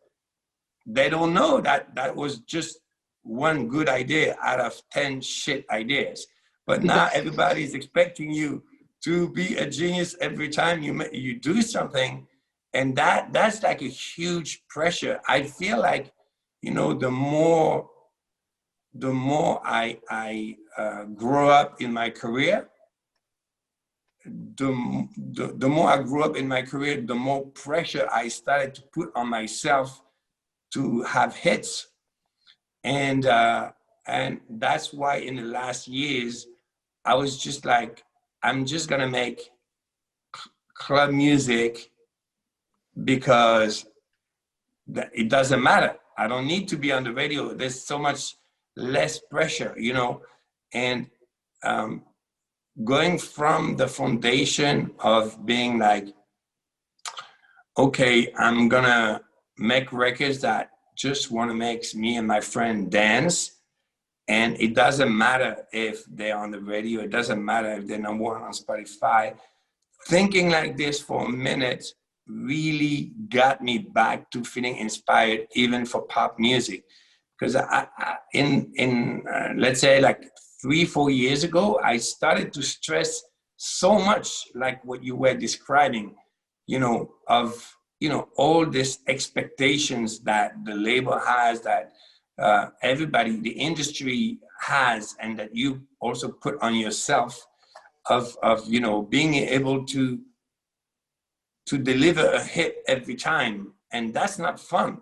they don't know that that was just one good idea out of 10 shit ideas. But now everybody's expecting you to be a genius every time you do something. And that's like a huge pressure. I feel like, you know, the more I grow up in my career, the more I grew up in my career, the more pressure I started to put on myself to have hits. And that's why in the last years, I was just like, I'm just gonna make club music because that it doesn't matter. I don't need to be on the radio. There's so much less pressure, you know, and going from the foundation of being like, okay, I'm gonna make records that just want to make me and my friend dance. And it doesn't matter if they're on the radio. It doesn't matter if they're number one on Spotify. Thinking like this for a minute really got me back to feeling inspired even for pop music. Because let's say like 3-4 years ago, I started to stress so much like what you were describing, you know, of, you know, all these expectations that the label has, that everybody, the industry has, and that you also put on yourself of you know, being able to deliver a hit every time. And that's not fun.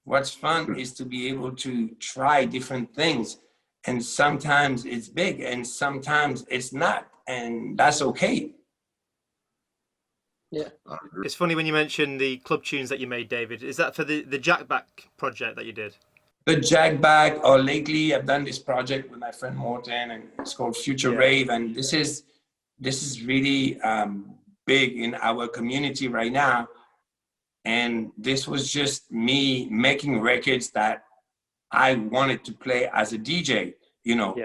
What's fun is to be able to try different things. And sometimes it's big and sometimes it's not. And that's okay. Yeah. It's funny when you mention the club tunes that you made, David. Is that for the Jack Back project that you did? The Jack Back, or lately I've done this project with my friend Morten, and it's called Future Rave. And this is really big in our community right now. And this was just me making records that I wanted to play as a DJ, you know.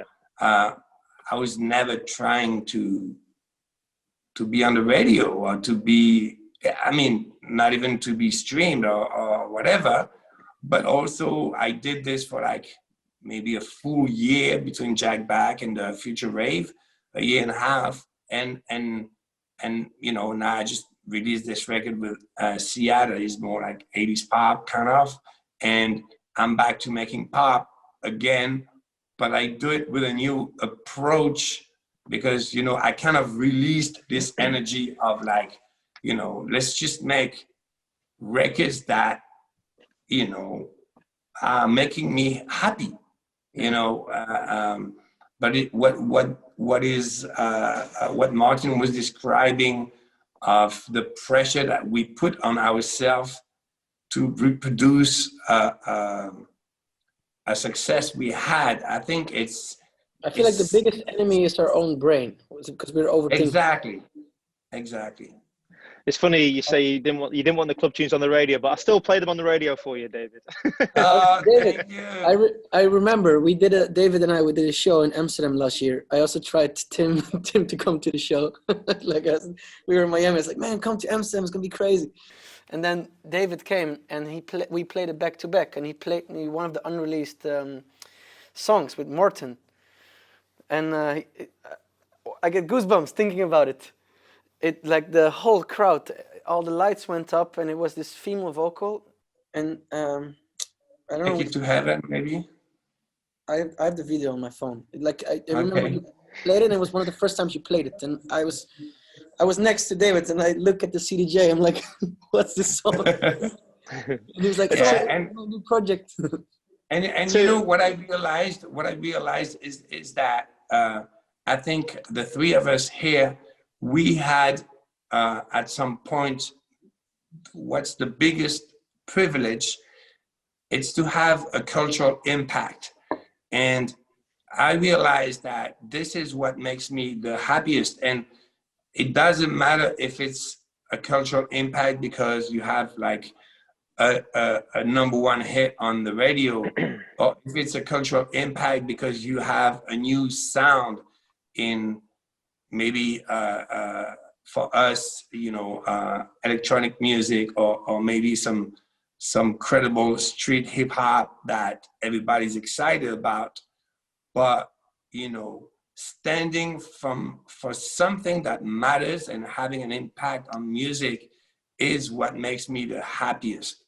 I was never trying to be on the radio or to be, I mean, not even to be streamed or whatever, but also I did this for like maybe a full year between Jack Back and the Future Rave, a year and a half. And you know, now I just released this record with Sia that is more like 80s pop kind of, and I'm back to making pop again, but I do it with a new approach because, you know, I kind of released this energy of like, you know, let's just make records that, you know, are making me happy, you know. But what Martin was describing of the pressure that we put on ourselves to reproduce a success we had, I think I feel like the biggest enemy is our own brain, because we're overthinking. Exactly. It's funny you say you didn't want the club tunes on the radio, but I still play them on the radio for you, David. David, Thank you. I remember David and I did a show in Amsterdam last year. I also tried Tim to come to the show. Like we were in Miami. It's like, man, come to Amsterdam. It's gonna be crazy. And then David came and we played it back to back, and he played me one of the unreleased songs with Morten. And I get goosebumps thinking about it. It, like, the whole crowd, all the lights went up, and it was this female vocal, and I don't know. Take It to Heaven, maybe. I have the video on my phone. Like I remember you played it, and it was one of the first times you played it, and I was next to David, and I look at the CDJ. I'm like, what's this song? And he was like, and a new project. and you know what I realized? What I realized is that I think the three of us here, we had at some point, what's the biggest privilege? It's to have a cultural impact. And I realized that this is what makes me the happiest. And it doesn't matter if it's a cultural impact because you have like a #1 hit on the radio, or if it's a cultural impact because you have a new sound in maybe for us, you know, electronic music, or maybe some credible street hip hop that everybody's excited about. But, you know, standing for something that matters and having an impact on music is what makes me the happiest.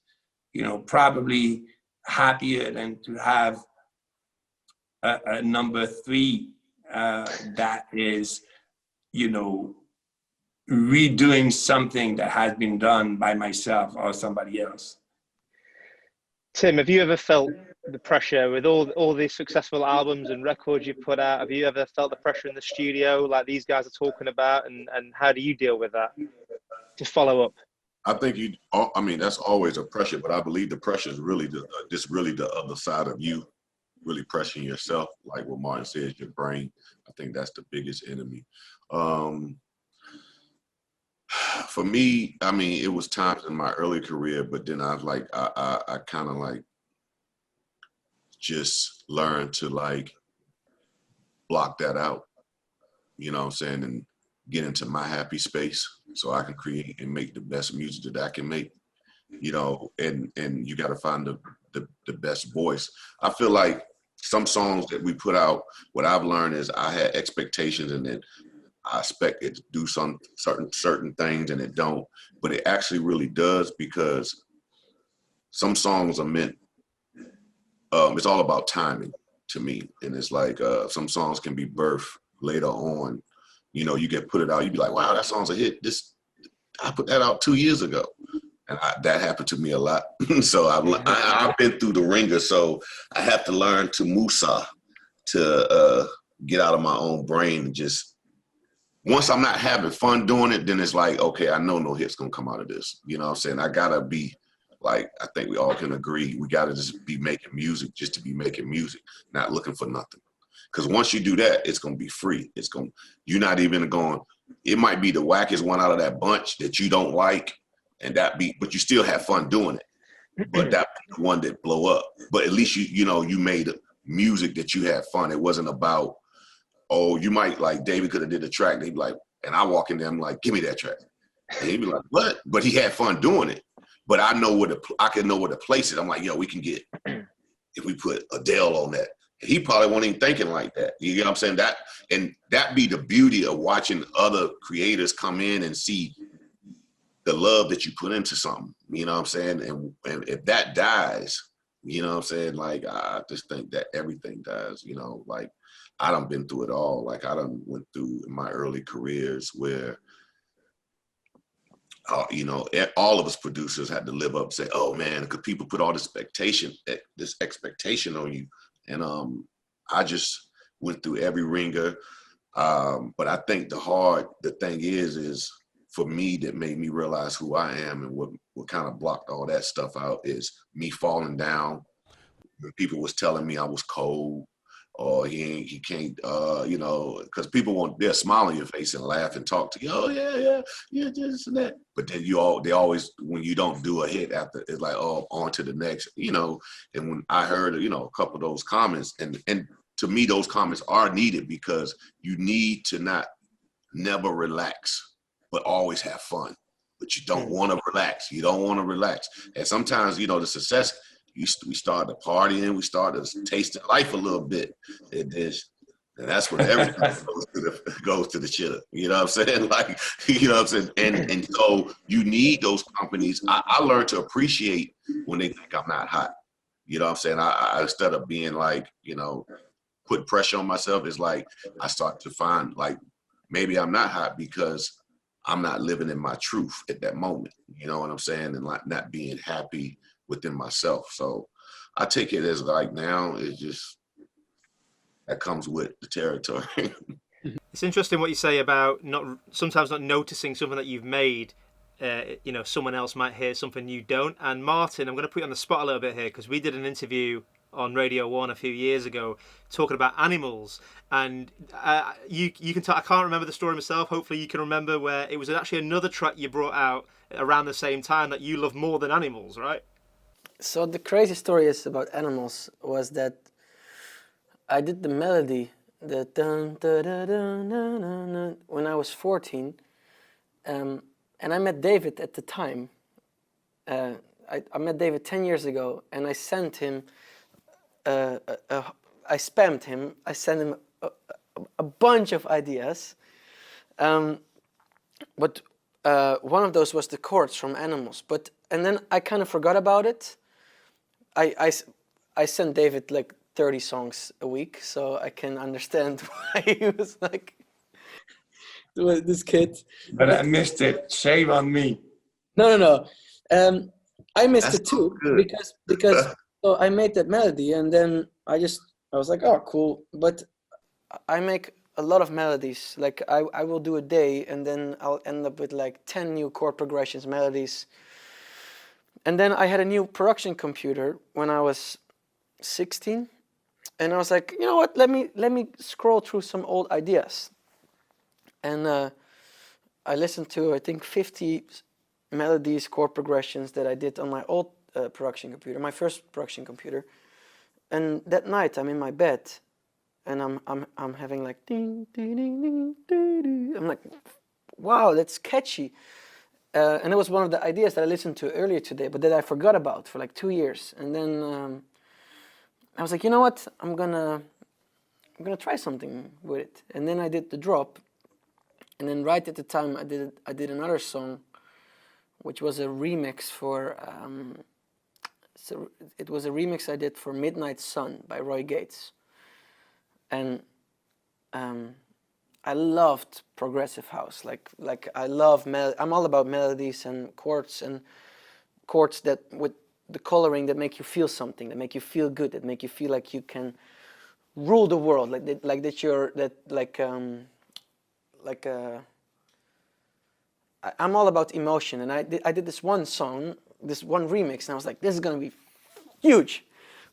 You know, probably happier than to have a #3 that is, you know, redoing something that has been done by myself or somebody else. Tim, have you ever felt the pressure with all these successful albums and records you put out? Have you ever felt the pressure in the studio like these guys are talking about, and how do you deal with that to follow up? I think I mean, that's always a pressure, but I believe the pressure is really the other side of you really pressuring yourself. Like what Martin says, your brain. I think that's the biggest enemy. For me, I mean, it was times in my early career, but then I was like, I kind of like just learned to like block that out, you know what I'm saying, and get into my happy space so I can create and make the best music that I can make, you know, and you got to find the best voice. I feel like some songs that we put out, what I've learned is I had expectations and then I expect it to do some certain things and it don't, but it actually really does, because some songs are meant, it's all about timing to me. And it's like some songs can be birthed later on. You know, you get put it out, you be like, wow, that song's a hit. I put that out 2 years ago. And that happened to me a lot. So I've been through the ringer. So I have to learn to Musa, to get out of my own brain. And just, once I'm not having fun doing it, then it's like, okay, I know no hit's gonna come out of this. You know what I'm saying? I gotta be like, I think we all can agree, we gotta just be making music just to be making music, not looking for nothing. Because once you do that, it's gonna be free. You're not even going, it might be the wackest one out of that bunch that you don't like, but you still have fun doing it. But that one that blow up. But at least you know, you made music that you had fun. It wasn't about, oh, you might like David could have did a track. They'd be like, and I walk in there, I'm like, give me that track. And he'd be like, what? But he had fun doing it. But I know I can know where to place it. I'm like, yo, we can get, if we put Adele on that. He probably wasn't even thinking like that. You get what I'm saying? That be the beauty of watching other creators come in and see the love that you put into something. You know what I'm saying? And if that dies, you know what I'm saying? Like, I just think that everything dies, you know, like I done been through it all. Like I done went through in my early careers where, you know, all of us producers had to live up and say, oh man, because people put all this expectation on you. And I just went through every ringer. But I think the thing is for me, that made me realize who I am, and what kind of blocked all that stuff out is me falling down when people was telling me I was cold, or he can't, you know, because they'll smile on your face and laugh and talk to you. Oh yeah, this and that. But then they always, when you don't do a hit after, it's like, oh, on to the next, you know. And when I heard, you know, a couple of those comments, and to me, those comments are needed, because you need to never relax, but always have fun. But you don't want to relax. You don't want to relax. And sometimes, you know, the success, we started partying, we started tasting life a little bit. And that's when everything goes to the shitter. You know what I'm saying? Like, you know what I'm saying? And so you need those companies. I learned to appreciate when they think I'm not hot. You know what I'm saying? I instead of being like, you know, put pressure on myself, it's like I start to find like, maybe I'm not hot because I'm not living in my truth at that moment. You know what I'm saying? And like not being happy within myself. So I take it as like, now it's just, that comes with the territory. It's interesting what you say about sometimes not noticing something that you've made. You know, someone else might hear something you don't. And Martin, I'm going to put you on the spot a little bit here, because we did an interview on Radio 1 a few years ago talking about animals, and you can tell, I can't remember the story myself, hopefully you can remember, where it was actually another track you brought out around the same time that you love more than animals, right? So the crazy story is about animals was that I did the melody, the dun da da dun dun dun dun, when I was 14, and I met David at the time. I met David 10 years ago, and I sent him I spammed him. I sent him a bunch of ideas, but one of those was the chords from Animals. And then I kind of forgot about it. I sent David like 30 songs a week, so I can understand why he was like, this kid. But I missed it. Shame on me. No. I missed it too, because so I made that melody, and then I was like, oh, cool. But I make a lot of melodies. Like I will do a day and then I'll end up with like 10 new chord progressions, melodies. And then I had a new production computer when I was 16, and I was like, you know what? Let me scroll through some old ideas. And I listened to, I think, 50 melodies, chord progressions that I did on my old production computer, my first production computer. And that night I'm in my bed, and I'm having like ding ding ding ding ding ding. I'm like, wow, that's catchy. And it was one of the ideas that I listened to earlier today, but that I forgot about for like 2 years. And then I was like, you know what? I'm gonna try something with it. And then I did the drop. And then right at the time, I did another song, which was a remix for. So it was a remix I did for Midnight Sun by Roy Gates. And I loved progressive house. Like I love I'm all about melodies and chords that with the coloring that make you feel something, that make you feel good, that make you feel like you can rule the world, I'm all about emotion. And I did this one song, this one remix, and I was like, this is gonna be huge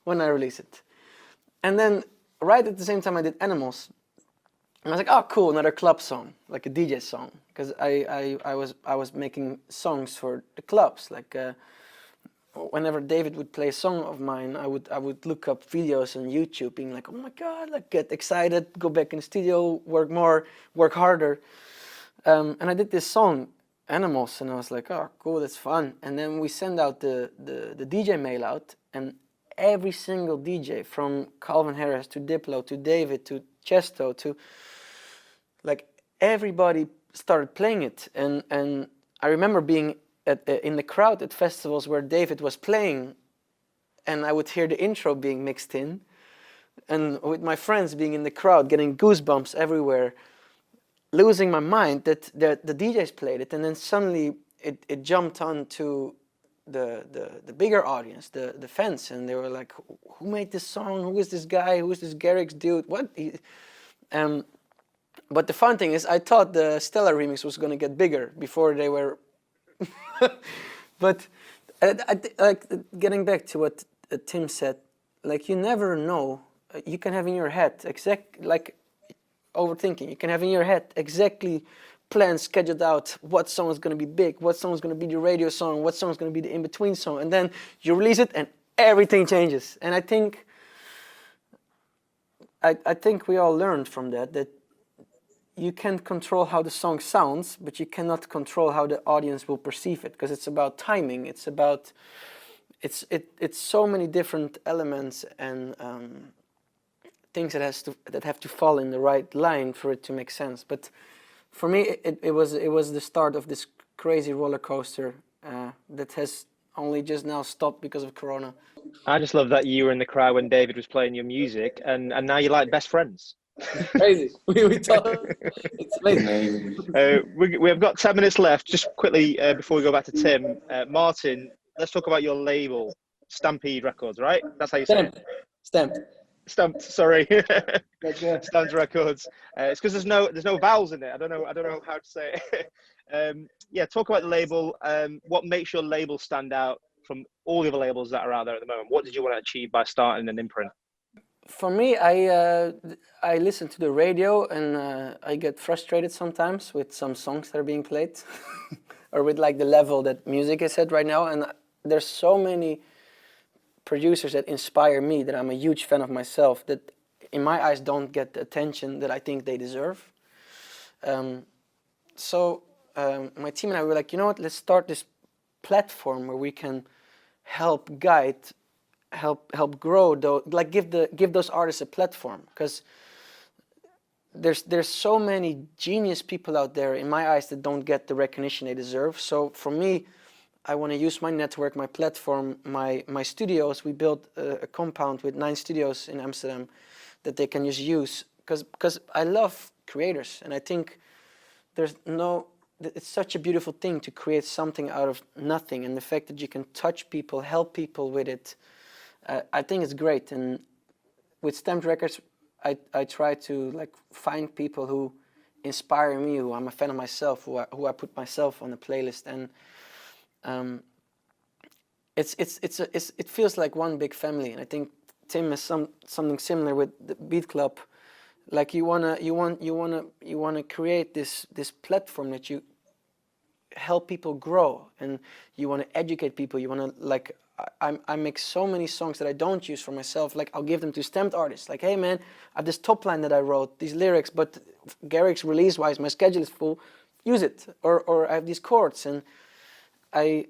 when I release it. And then right at the same time I did Animals. And I was like, oh, cool, another club song, like a DJ song, because I was making songs for the clubs. Like whenever David would play a song of mine, I would look up videos on YouTube, being like, oh my God, like get excited, go back in the studio, work more, work harder. And I did this song, Animals, and I was like, oh, cool, that's fun. And then we send out the DJ mail out, and every single DJ, from Calvin Harris to Diplo to David to Chesto to like everybody started playing it, and I remember being in the crowd at festivals where David was playing, and I would hear the intro being mixed in, and with my friends being in the crowd, getting goosebumps everywhere, losing my mind that the DJs played it, and then suddenly it jumped on to the bigger audience, the fans, and they were like, who made this song? Who is this guy? Who is this Garrix dude? What? But the fun thing is, I thought the Stella remix was going to get bigger before they were. But like getting back to what Tim said, like you never know. You can have in your head like overthinking. You can have in your head exactly planned, scheduled out what song is going to be big, what song is going to be the radio song, what song is going to be the in-between song, and then you release it and everything changes. And I think we all learned from that you can control how the song sounds, but you cannot control how the audience will perceive it, because it's about timing. It's about it's so many different elements and things that have to fall in the right line for it to make sense. But for me, it was the start of this crazy roller coaster that has only just now stopped because of Corona. I just love that you were in the crowd when David was playing your music, and now you're like best friends. It's crazy. we talk. It's amazing. We have got 10 minutes left. Just quickly before we go back to Tim, Martin, let's talk about your label, STMPD Records, right? That's how you say it. Stamped. Sorry. Stamped Records. It's because there's no vowels in it. I don't know how to say it. Yeah, talk about the label. What makes your label stand out from all the other labels that are out there at the moment? What did you want to achieve by starting an imprint? For me, I listen to the radio, and I get frustrated sometimes with some songs that are being played, or with like the level that music is at right now. And there's so many producers that inspire me, that I'm a huge fan of myself, that in my eyes don't get the attention that I think they deserve. So my team and I were like, you know what? Let's start this platform where we can help guide. Help grow, though, like give those artists a platform, because there's so many genius people out there in my eyes that don't get the recognition they deserve. So for me, I want to use my network, my platform, my studios. We built a compound with 9 studios in Amsterdam that they can just use, because I love creators, and I think it's such a beautiful thing to create something out of nothing, and the fact that you can touch people, help people with it, I think it's great. And with Stamped Records, I try to like find people who inspire me, who I'm a fan of myself, who I put myself on the playlist, and it feels like one big family. And I think Tim has something similar with the Beat Club. Like you wanna create this platform that you help people grow, and you want to educate people. You want to like I make so many songs that I don't use for myself. Like I'll give them to stamped artists. Like, hey man, I have this top line that I wrote, these lyrics, but Garrix release wise, my schedule is full. Use it, or I have these chords, and I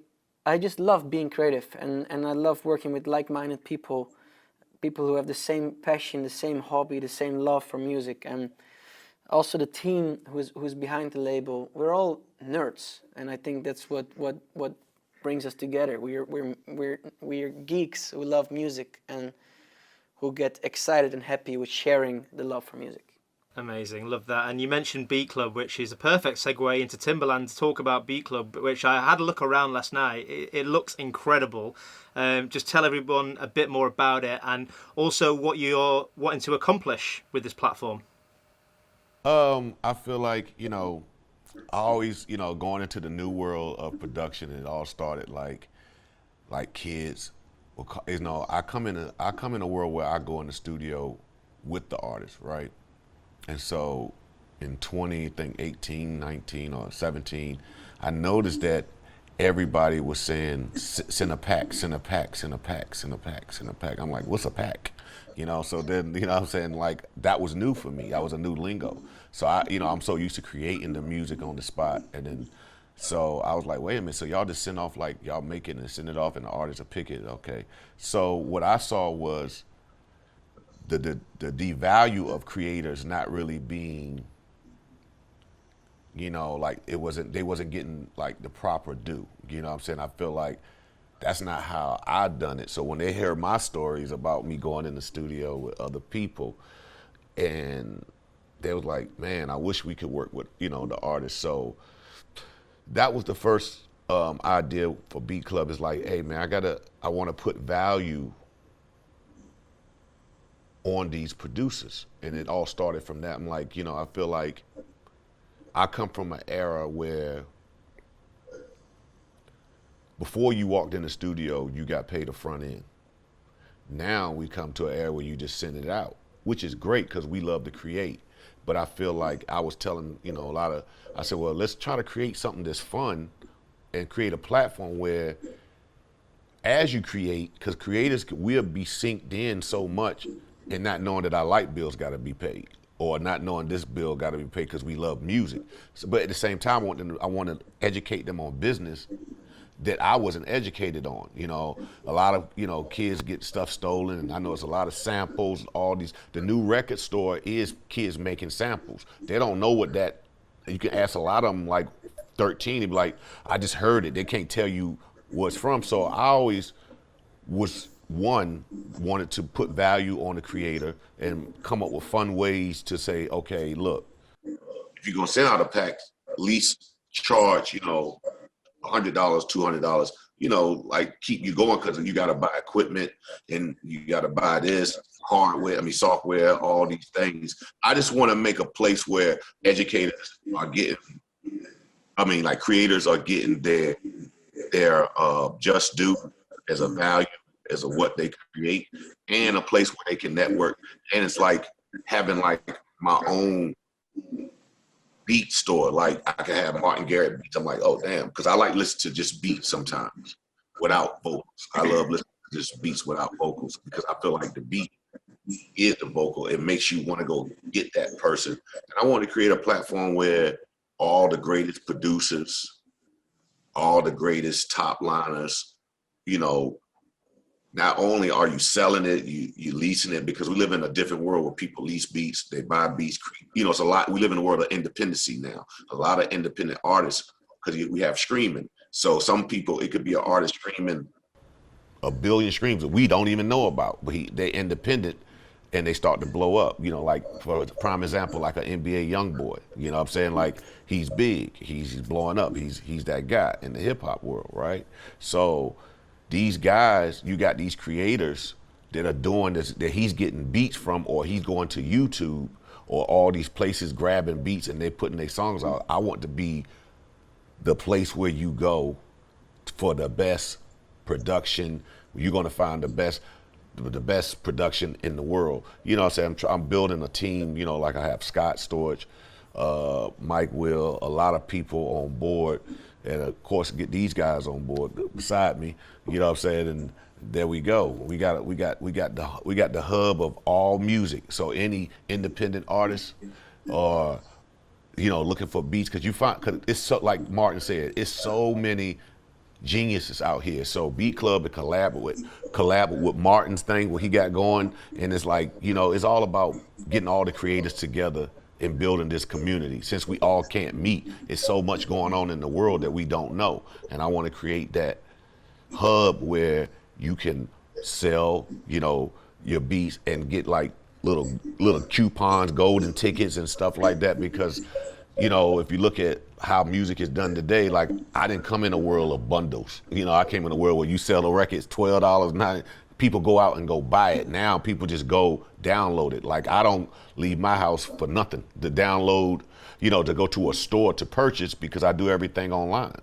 just love being creative, and I love working with like-minded people who have the same passion, the same hobby, the same love for music, and also the team who's behind the label. We're all nerds, and I think that's what brings us together. We're geeks who love music and who get excited and happy with sharing the love for music. Amazing, love that. And you mentioned Beat Club, which is a perfect segue into Timbaland to talk about Beat Club, which I had a look around last night. It looks incredible. Just tell everyone a bit more about it, and also what you're wanting to accomplish with this platform. I feel like, I always, going into the new world of production, it all started like kids. I come in a world where I go in the studio with the artist, right? And so in 2018, 19 or 17, I noticed that everybody was saying, send a pack, send a pack, send a pack, send a pack, send a pack. I'm like, what's a pack? So then, I'm saying, like, that was new for me. That was a new lingo. So I'm so used to creating the music on the spot. And then, so I was like, wait a minute, so y'all just send off, like, y'all make it and send it off and the artist will pick it, okay. So what I saw was the devalue of creators not really being, like they wasn't getting like the proper due. You know what I'm saying? I feel like that's not how I done it. So when they hear my stories about me going in the studio with other people, and they was like, man, I wish we could work with, the artists. So that was the first idea for Beat Club, is like, hey man, I want to put value on these producers. And it all started from that. I'm like, I feel like I come from an era where before you walked in the studio, you got paid a front end. Now we come to an era where you just send it out, which is great because we love to create. But I feel like I was telling, I said, well, let's try to create something that's fun and create a platform where as you create, because creators will be synced in so much and not knowing that our light bills got to be paid, or not knowing this bill got to be paid because we love music. So, but at the same time, I want to educate them on business that I wasn't educated on. A lot of, kids get stuff stolen, and I know it's a lot of samples, the new record store is kids making samples. They don't know what that, you can ask a lot of them, like 13, they'd be like, I just heard it. They can't tell you where it's from. So I always wanted to put value on the creator and come up with fun ways to say, okay, look, if you're gonna send out a pack, at least charge, $100, $200, like keep you going, because you gotta buy equipment and you gotta buy this hardware, software, all these things. I just want to make a place where educators are getting, like creators are getting their just due as a value, as of what they create, and a place where they can network. And it's like having like my own beat store. Like I can have Martin Garrix beats. I'm like, oh damn, because I like listening to just beats sometimes without vocals. I love listening to just beats without vocals, because I feel like the beat is the vocal. It makes you want to go get that person. And I want to create a platform where all the greatest producers, all the greatest top liners, not only are you selling it, you leasing it, because we live in a different world where people lease beats, they buy beats. It's a lot. We live in a world of independency now. A lot of independent artists, because we have streaming. So some people, it could be an artist streaming 1 billion streams that we don't even know about, but they're independent and they start to blow up. Like for a prime example, like an NBA young boy. You know what I'm saying? Like he's big, he's blowing up. He's that guy in the hip hop world, right? So these guys, you got these creators that are doing this, that he's getting beats from, or he's going to YouTube or all these places grabbing beats and they're putting their songs out. I want to be the place where you go for the best production. You're going to find the best production in the world. You know what I'm saying? I'm building a team, you know, like I have Scott Storch, Mike Will, a lot of people on board, and of course get these guys on board beside me. You know what I'm saying? And there we go. We got the hub of all music. So any independent artist or, you know, looking for beats, because you find, cause it's so, like Martin said, it's so many geniuses out here. So Beat Club to collab with Martin's thing, what he got going, and it's like, you know, it's all about getting all the creators together and building this community. Since we all can't meet, it's so much going on in the world that we don't know, and I want to create that hub where you can sell, you know, your beats and get like little coupons, golden tickets and stuff like that. Because, you know, if you look at how music is done today, like I didn't come in a world of bundles. You know, I came in a world where you sell a record, it's $12, $9. People go out and go buy it. Now people just go download it. Like I don't leave my house for nothing to download, you know, to go to a store to purchase, because I do everything online.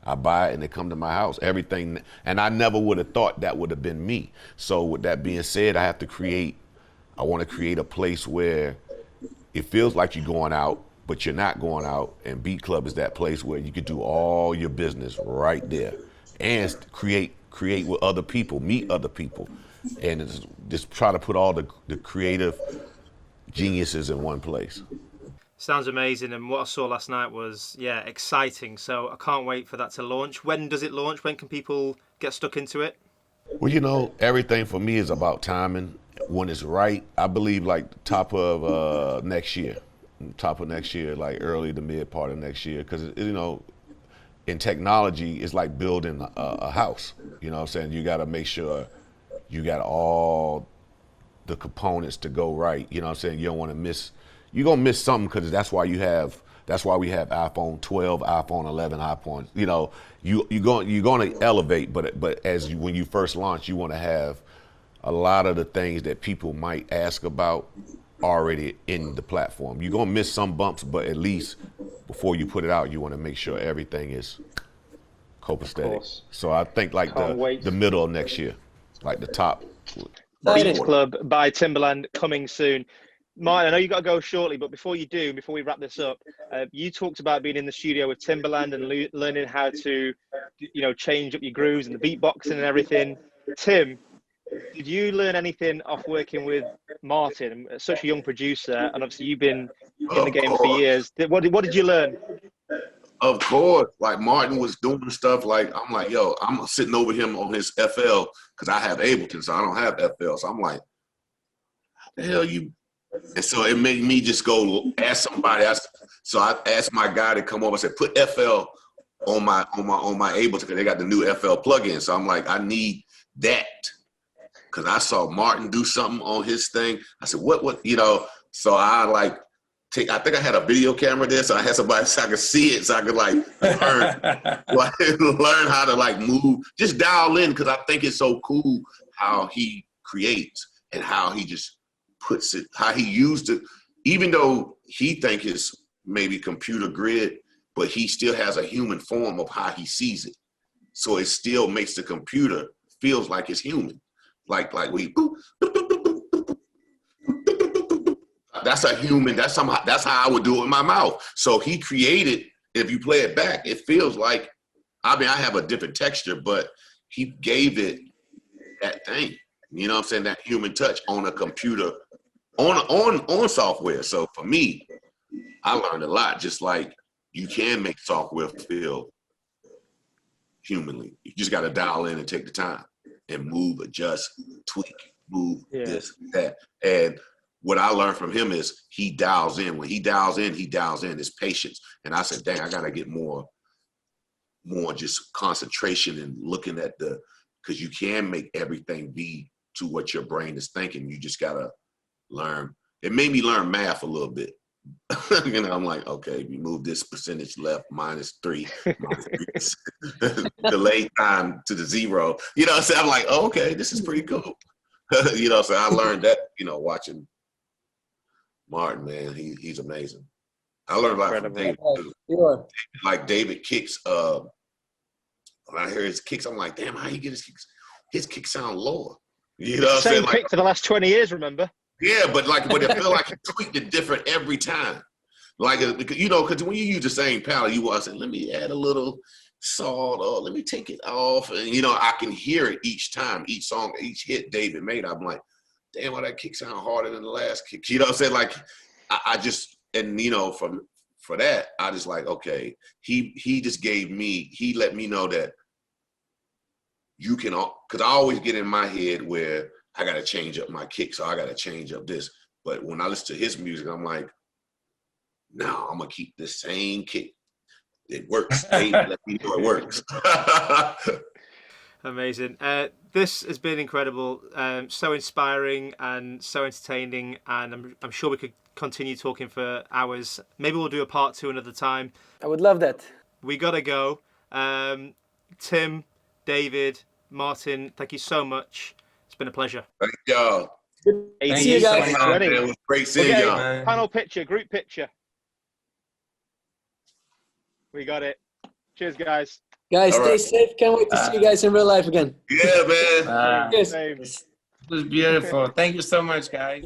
I buy it and they come to my house, everything. And I never would have thought that would have been me. So with that being said, I want to create a place where it feels like you're going out, but you're not going out. And Beat Club is that place where you can do all your business right there and create with other people, meet other people, and just try to put all the creative geniuses in one place. Sounds amazing, and what I saw last night was, yeah, exciting. So I can't wait for that to launch. When does it launch? When can people get stuck into it? Well, you know, everything for me is about timing. When it's right, I believe like top of next year, like early to mid part of next year. Because, you know, in technology, it's like building a house. You know what I'm saying? You got to make sure you got all the components to go right. You know what I'm saying? You don't want to miss. You're gonna miss something, because that's why we have iPhone 12, iPhone 11, iPhone. You know, you're gonna elevate, but when you first launch, you want to have a lot of the things that people might ask about already in the platform. You're gonna miss some bumps, but at least before you put it out, you want to make sure everything is copacetic. So I think like the middle of next year, like the top. Beat Club by Timbaland coming soon. Martin, I know you got to go shortly, but before we wrap this up, you talked about being in the studio with Timbaland and learning how to, you know, change up your grooves and the beatboxing and everything. Tim, did you learn anything off working with Martin, such a young producer, and obviously you've been in the game for years? What did you learn? Of course, like Martin was doing stuff like, I'm like, yo, I'm sitting over him on his FL, because I have Ableton, so I don't have FL. So I'm like, how the hell you? And so it made me just go ask somebody. So I asked my guy to come over. I said, put FL on my Ableton, because they got the new FL plugin. So I'm like, I need that, because I saw Martin do something on his thing. I said, what, you know? So I like I think I had a video camera there, so I had somebody so I could see it, so I could like learn how to like move, just dial in, because I think it's so cool how he creates and how he just puts it, how he used it, even though he think it's maybe computer grid, but he still has a human form of how he sees it. So it still makes the computer feels like it's human. Like we, that's a human, that's how I would do it with my mouth. So he created, if you play it back, it feels like, I mean, I have a different texture, but he gave it that thing. You know what I'm saying? That human touch on a computer, on software. So for me, I learned a lot. Just like you can make software feel humanly. You just got to dial in and take the time and move, adjust, tweak, move, this, that. And what I learned from him is he dials in. When he dials in, his patience. And I said, dang, I got to get more just concentration and looking at because you can make everything be to what your brain is thinking. You just got to learn. It made me learn math a little bit. You know, I'm like, okay, you move this percentage left, -3, delay time to the 0. You know what I'm saying? I'm like, oh, okay, this is pretty cool. You know, so I learned that, you know, watching Martin, man, he's amazing. I learned a lot from David too. Sure. Like David kicks, when I hear his kicks, I'm like, damn, how he get his kicks? His kicks sound lower. You know what I'm saying? Same kick for the last 20 years, remember? Yeah, but I feel like he tweaked it different every time. Like, you know, because when you use the same palette, you want to say, let me add a little salt, or let me take it off. And, you know, I can hear it each time, each song, each hit David made. I'm like, damn, why that kick sound harder than the last kick? You know what I'm saying? Like, I just, and, you know, for that, I just like, okay, he just gave me, he let me know that you can, because I always get in my head where I got to change up my kick, so I got to change up this. But when I listen to his music, I'm like, no, I'm going to keep the same kick. It works. Let me know it works. Amazing. This has been incredible, so inspiring and so entertaining, and I'm sure we could continue talking for hours. Maybe we'll do a part 2 another time. I would love that. We gotta go. Tim, David, Martin, thank you so much. It's been a pleasure. Thank y'all. Thank See you guys. so much. It was great seeing Okay, y'all. panel picture, group picture. We got it. Cheers, guys. Guys, All stay right. safe. Can't wait to see you guys in real life again. Yeah, man. Cheers. Same. It was beautiful. Thank you so much, guys.